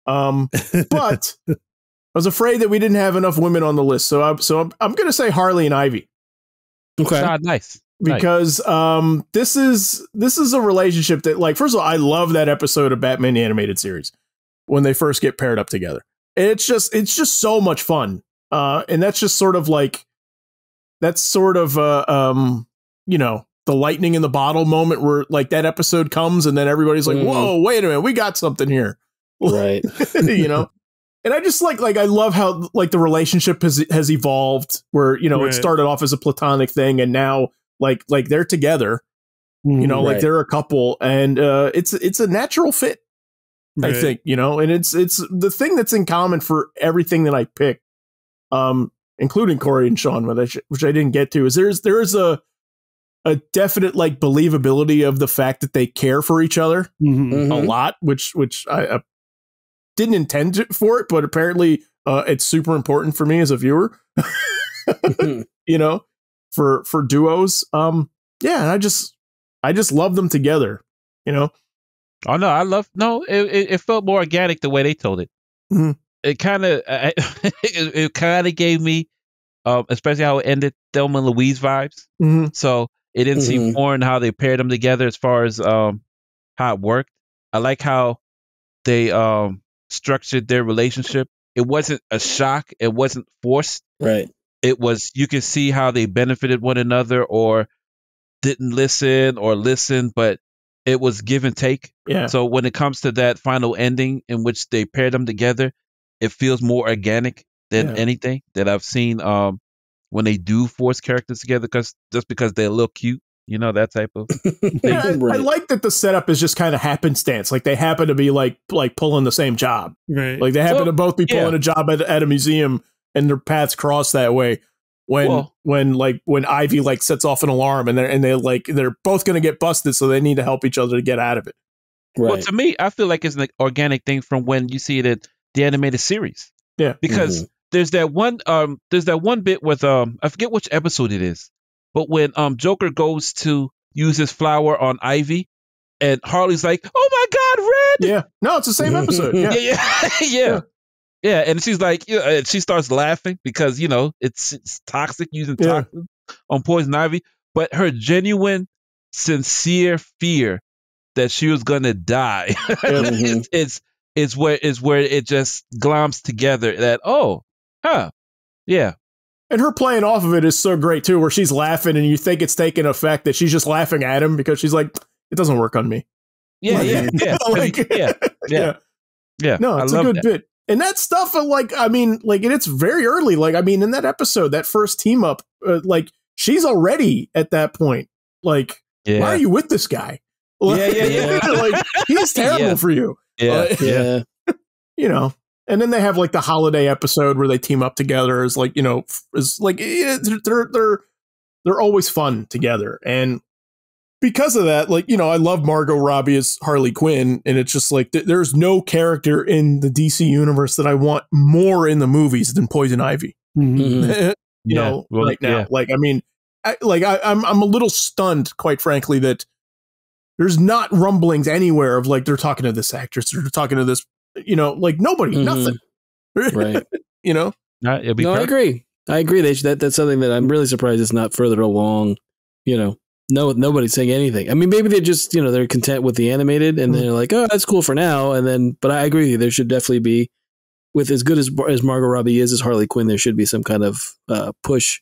But I was afraid that we didn't have enough women on the list, so I'm gonna say Harley and Ivy. Okay, nice. Because this is a relationship that, like, first of all, I love that episode of Batman the Animated Series when they first get paired up together. It's just so much fun, and that's just sort of like the lightning in the bottle moment where like that episode comes and then everybody's like, whoa, wait a minute, we got something here. Right. And I just like I love how like the relationship has evolved where, it started off as a platonic thing and now like they're together, like they're a couple, and it's a natural fit, I think, and it's the thing that's in common for everything that I picked, including Corey and Sean, which I didn't get to, is there's a definite like believability of the fact that they care for each other a lot, which I didn't intend for it, but apparently it's super important for me as a viewer, for duos. And I just love them together, Oh no, it felt more organic the way they told it. It kind of it kind of gave me, especially how it ended, Thelma and Louise vibes. So it didn't seem foreign how they paired them together as far as how it worked. I like how they structured their relationship. It wasn't a shock. It wasn't forced. Right. It was, you can see how they benefited one another, or didn't listen or listen, but it was give and take. Yeah. So when it comes to that final ending in which they pair them together, it feels more organic than anything that I've seen when they do force characters together because they're a little cute, that type of thing. Yeah, I like that the setup is just kind of happenstance. Like they happen to be like pulling the same job. Right. Like they happen to both be pulling a job at a museum, and their paths cross that way. When Ivy like sets off an alarm and they're both going to get busted, so they need to help each other to get out of it. Right. Well, to me, I feel like it's an organic thing from when you see it in the animated series. Yeah, because there's that one bit with I forget which episode it is, but when Joker goes to use his flower on Ivy, and Harley's like, "Oh my God, Red!" Yeah, no, it's the same episode. Yeah, and she's like, she starts laughing because it's toxic using toxins on poison ivy, but her genuine, sincere fear that she was gonna die, it's where it just gloms together. That and her playing off of it is so great too, where she's laughing and you think it's taking effect that she's just laughing at him because she's like, it doesn't work on me. Yeah. No, it's a good bit. And that stuff, and it's very early. In that episode, that first team up, she's already at that point. Why are you with this guy? He's terrible for you. Yeah. And then they have the holiday episode where they team up together. They're always fun together. And because of that, I love Margot Robbie as Harley Quinn, and it's just there's no character in the DC universe that I want more in the movies than Poison Ivy. Right now. I'm a little stunned, quite frankly, that there's not rumblings anywhere of they're talking to this actress or they're talking to this, nobody, nothing. Right. No, I agree. That's something that I'm really surprised it's not further along, No, nobody's saying anything. I mean, maybe they just, they're content with the animated and they're like, oh, that's cool for now. And then, but I agree with you. There should definitely be, with as good as Margot Robbie is as Harley Quinn, there should be some kind of push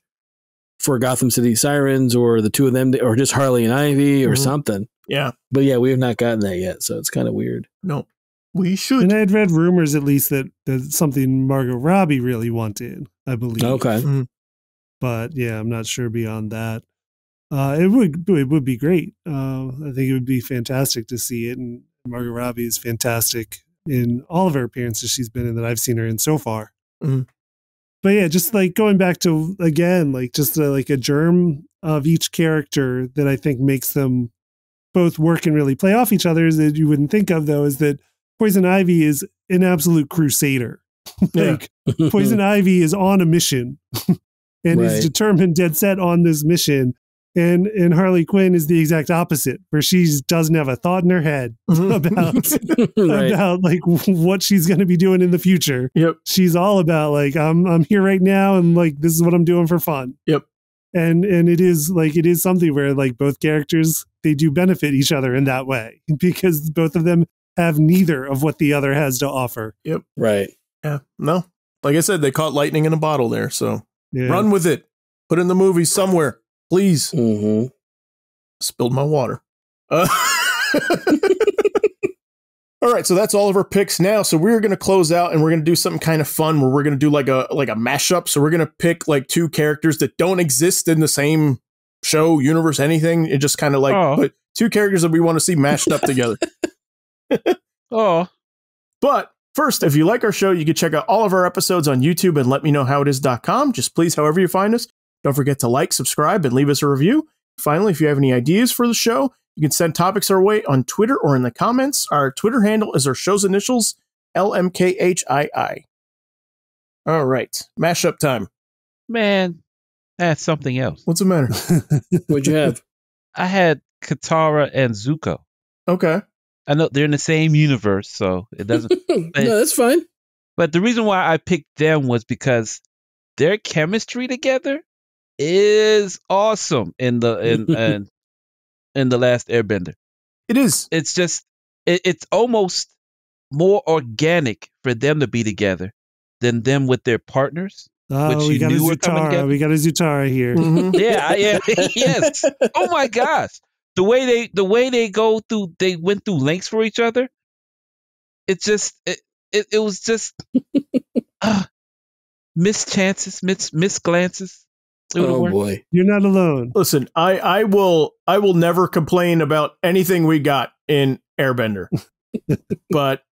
for Gotham City Sirens or the two of them, or just Harley and Ivy or something. Yeah. But yeah, we have not gotten that yet. So it's kind of weird. No, we should. And I had read rumors at least that something Margot Robbie really wanted, I believe. Okay. Mm-hmm. But yeah, I'm not sure beyond that. It would be great. I think it would be fantastic to see it. And Margot Robbie is fantastic in all of her appearances she's been in that I've seen her in so far. Mm-hmm. But yeah, just going back to, again, just a germ of each character that I think makes them both work and really play off each other that you wouldn't think of, though, is that Poison Ivy is an absolute crusader. Poison Ivy is on a mission and is determined, dead set on this mission. And Harley Quinn is the exact opposite, where she doesn't have a thought in her head about what she's going to be doing in the future. Yep. She's all about I'm here right now, and this is what I'm doing for fun. Yep. And it is something where both characters, they do benefit each other in that way because both of them have neither of what the other has to offer. Yep. Right. Yeah. No. Like I said, they caught lightning in a bottle there, so run with it. Put it in the movies somewhere. Please. Mm-hmm. Spilled my water. All right, so that's all of our picks now. So we're going to close out and we're going to do something kind of fun where we're going to do like a mashup. So we're going to pick two characters that don't exist in the same show, universe, anything. It just kind of put two characters that we want to see mashed up together. But first, if you like our show, you can check out all of our episodes on YouTube and letmeknowhowitis.com. Just please, however you find us. Don't forget to like, subscribe, and leave us a review. Finally, if you have any ideas for the show, you can send topics our way on Twitter or in the comments. Our Twitter handle is our show's initials, LMKHII. All right, mashup time. Man, that's something else. What's the matter? What'd you have? I had Katara and Zuko. Okay. I know they're in the same universe, so it doesn't... No, that's fine. But the reason why I picked them was because their chemistry together is awesome in the Last Airbender. It is. It's just it's almost more organic for them to be together than them with their partners. Oh, we got a Zutara. We got a Zutara here. Mhm. Yeah, yes. Oh my gosh, the way they go through, they went through lengths for each other. It just it was just missed chances, missed glances. Oh boy, you're not alone. Listen, I will never complain about anything we got in Airbender, but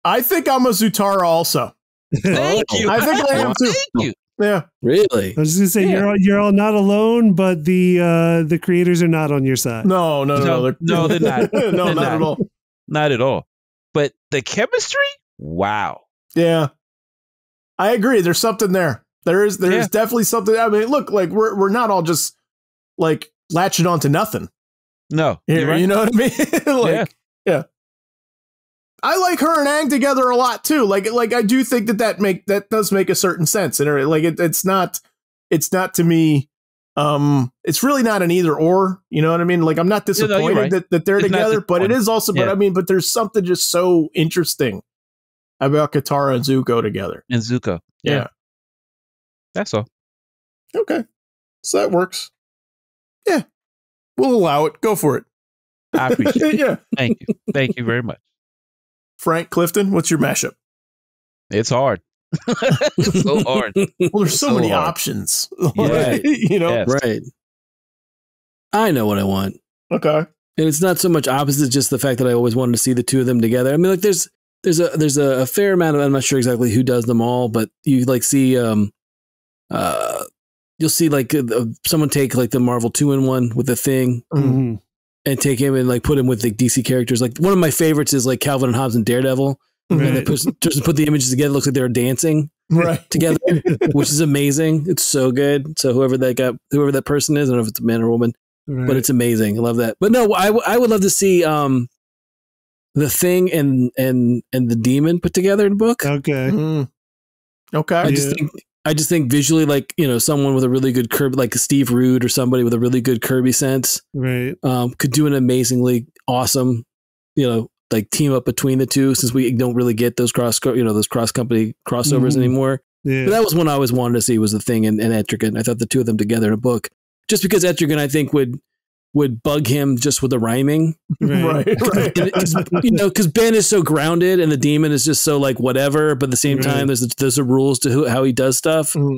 I think I'm a Zutara also. Thank you. I think I am too. Thank you. Yeah, really? I was just gonna say you're all not alone, but the creators are not on your side. No, No, they're not. No, They're not at all. Not at all. But the chemistry, wow. Yeah, I agree. There's something there. There's definitely something. I mean, look, like we're not all just like latching on to nothing. No, Here, right. you know what I mean? Like, yeah. I like her and Aang together a lot too. Like I do think that does make a certain sense. And like it's not to me. It's really not an either or. You know what I mean? Like I'm not disappointed that they're together, but it is also. But I mean, but there's something just so interesting about Katara and Zuko together. And Zuko, Yeah. That's all. Okay, so that works. Yeah, we'll allow it. Go for it. I appreciate it. Yeah. Thank you very much. Frank Clifton, what's your mashup? It's hard. It's so hard. Well, there's so many hard. options. Right. You know? Yes. Right. I know what I want. Okay. And it's not so much opposite, it's just the fact that I always wanted to see the two of them together. I mean, like there's a fair amount of, I'm not sure exactly who does them all, but you like see, you'll see like someone take like the Marvel 2-in-1 with the Thing Mm-hmm. and take him and like put him with like DC characters. Like one of my favorites is like Calvin and Hobbes and Daredevil. Right. And they just put the images together. It looks like they were dancing together, which is amazing. It's so good. So whoever that person is, I don't know if it's a man or woman, but it's amazing. I love that. But no, I would love to see the Thing and the Demon put together in a book. Okay. Mm. Okay. I just think visually, like, you know, someone with a really good Kirby, like Steve Rude or somebody with a really good Kirby sense, right, could do an amazingly awesome, you know, like team up between the two, since we don't really get those cross company crossovers anymore. Yeah. But that was one I always wanted to see, was the Thing and Etrigan. I thought the two of them together in a book, just because Etrigan, I think, would bug him just with the rhyming. Right. You know, because Ben is so grounded and the Demon is just so like whatever, but at the same time, there's the rules to how he does stuff. Mm-hmm.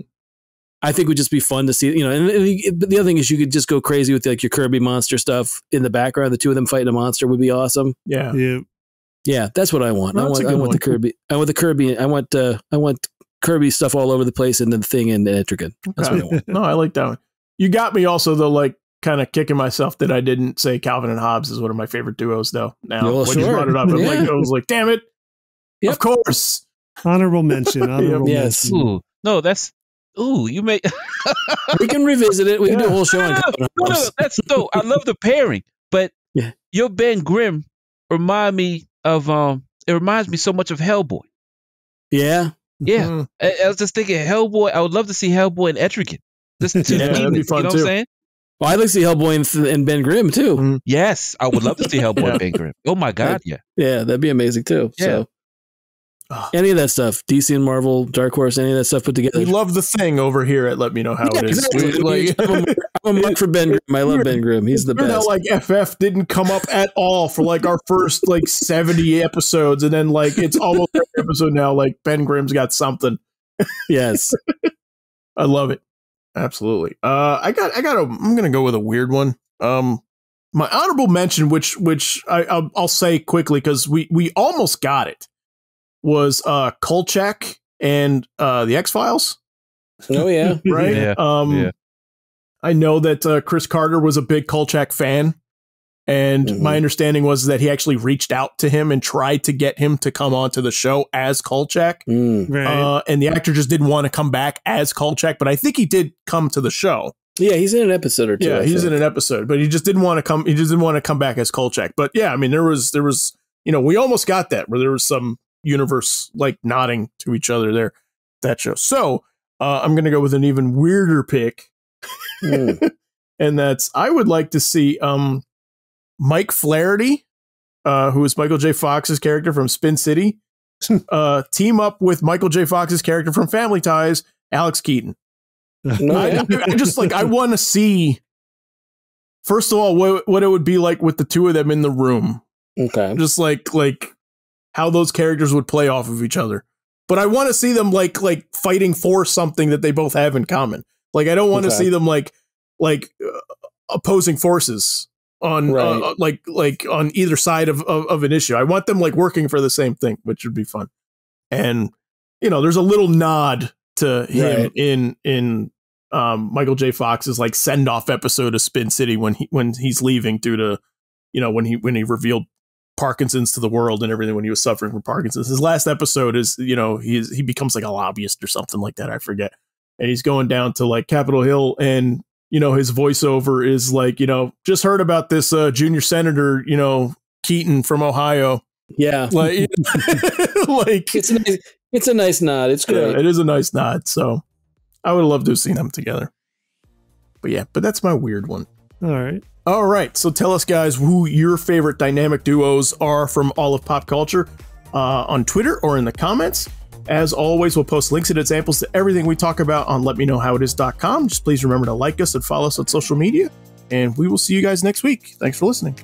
I think it would just be fun to see, you know, and the other thing is you could just go crazy with like your Kirby monster stuff in the background. The two of them fighting a monster would be awesome. Yeah. Yeah. That's what I want. Well, I want the Kirby. I want Kirby stuff all over the place, and then the Thing and Etrigan. That's what I want. No, I like that one. You got me also though, like kind of kicking myself that I didn't say Calvin and Hobbes is one of my favorite duos though. Now when you brought it up, I was like, damn it. Yep. Of course. Honorable mention. Yes. Mention. Ooh, no, that's you may. We can revisit it. We can do a whole show on Calvin and Hobbes. No, that's dope. I love the pairing, but your Ben Grimm remind me of It reminds me so much of Hellboy. Yeah. Yeah. Mm-hmm. I was just thinking Hellboy. I would love to see Hellboy and Etrigan. Just two that'd demons, be fun you know too. what I'm saying? Well, I'd like to see Hellboy and Ben Grimm too. Mm-hmm. Yes, I would love to see Hellboy and Ben Grimm. Oh my God, yeah. Yeah, that'd be amazing too. Yeah. So any of that stuff, DC and Marvel, Dark Horse, any of that stuff put together. We love the Thing over here at Let Me Know How It Is. Exactly. I'm a mark for Ben Grimm. I love Ben Grimm. He's the best. How, like FF didn't come up at all for like our first like 70 episodes, and then like it's almost every episode now. Like Ben Grimm's got something. Yes, I love it. Absolutely. I'm gonna go with a weird one. My honorable mention, which I'll say quickly because we almost got it, was Kolchak and the X-Files. Oh yeah, right. Yeah. I know that Chris Carter was a big Kolchak fan, and my understanding was that he actually reached out to him and tried to get him to come onto the show as Kolchak. Right. And the actor just didn't want to come back as Kolchak, but I think he did come to the show. Yeah, he's in an episode or two. Yeah, he's in an episode, but he just didn't want to come. He just didn't want to come back as Kolchak. But yeah, I mean, there was, you know, we almost got that where there was some universe like nodding to each other there. That show. So I'm going to go with an even weirder pick. And that's, I would like to see Mike Flaherty, who is Michael J. Fox's character from Spin City, team up with Michael J. Fox's character from Family Ties Alex Keaton. No, yeah. I just like, I want to see, first of all, what it would be like with the two of them in the room. Okay. Just like how those characters would play off of each other. But I want to see them like fighting for something that they both have in common. Like, I don't want to see them like opposing forces on like on either side of an issue. I want them like working for the same thing, which would be fun. And you know, there's a little nod to him in Michael J. Fox's like send off episode of Spin City when he's leaving due to, you know, when he revealed Parkinson's to the world and everything, when he was suffering from Parkinson's. His last episode is, you know, he becomes like a lobbyist or something like that. I forget. And he's going down to like Capitol Hill, and you know, his voiceover is like, you know, just heard about this junior senator, you know, Keaton from Ohio. Yeah. Like, like it's a nice nod. It's great. Yeah, it is a nice nod. So I would love to have seen them together. But yeah, but that's my weird one. All right. So tell us, guys, who your favorite dynamic duos are from all of pop culture on Twitter or in the comments. As always, we'll post links and examples to everything we talk about on letmeknowhowitis.com. Just please remember to like us and follow us on social media. And we will see you guys next week. Thanks for listening.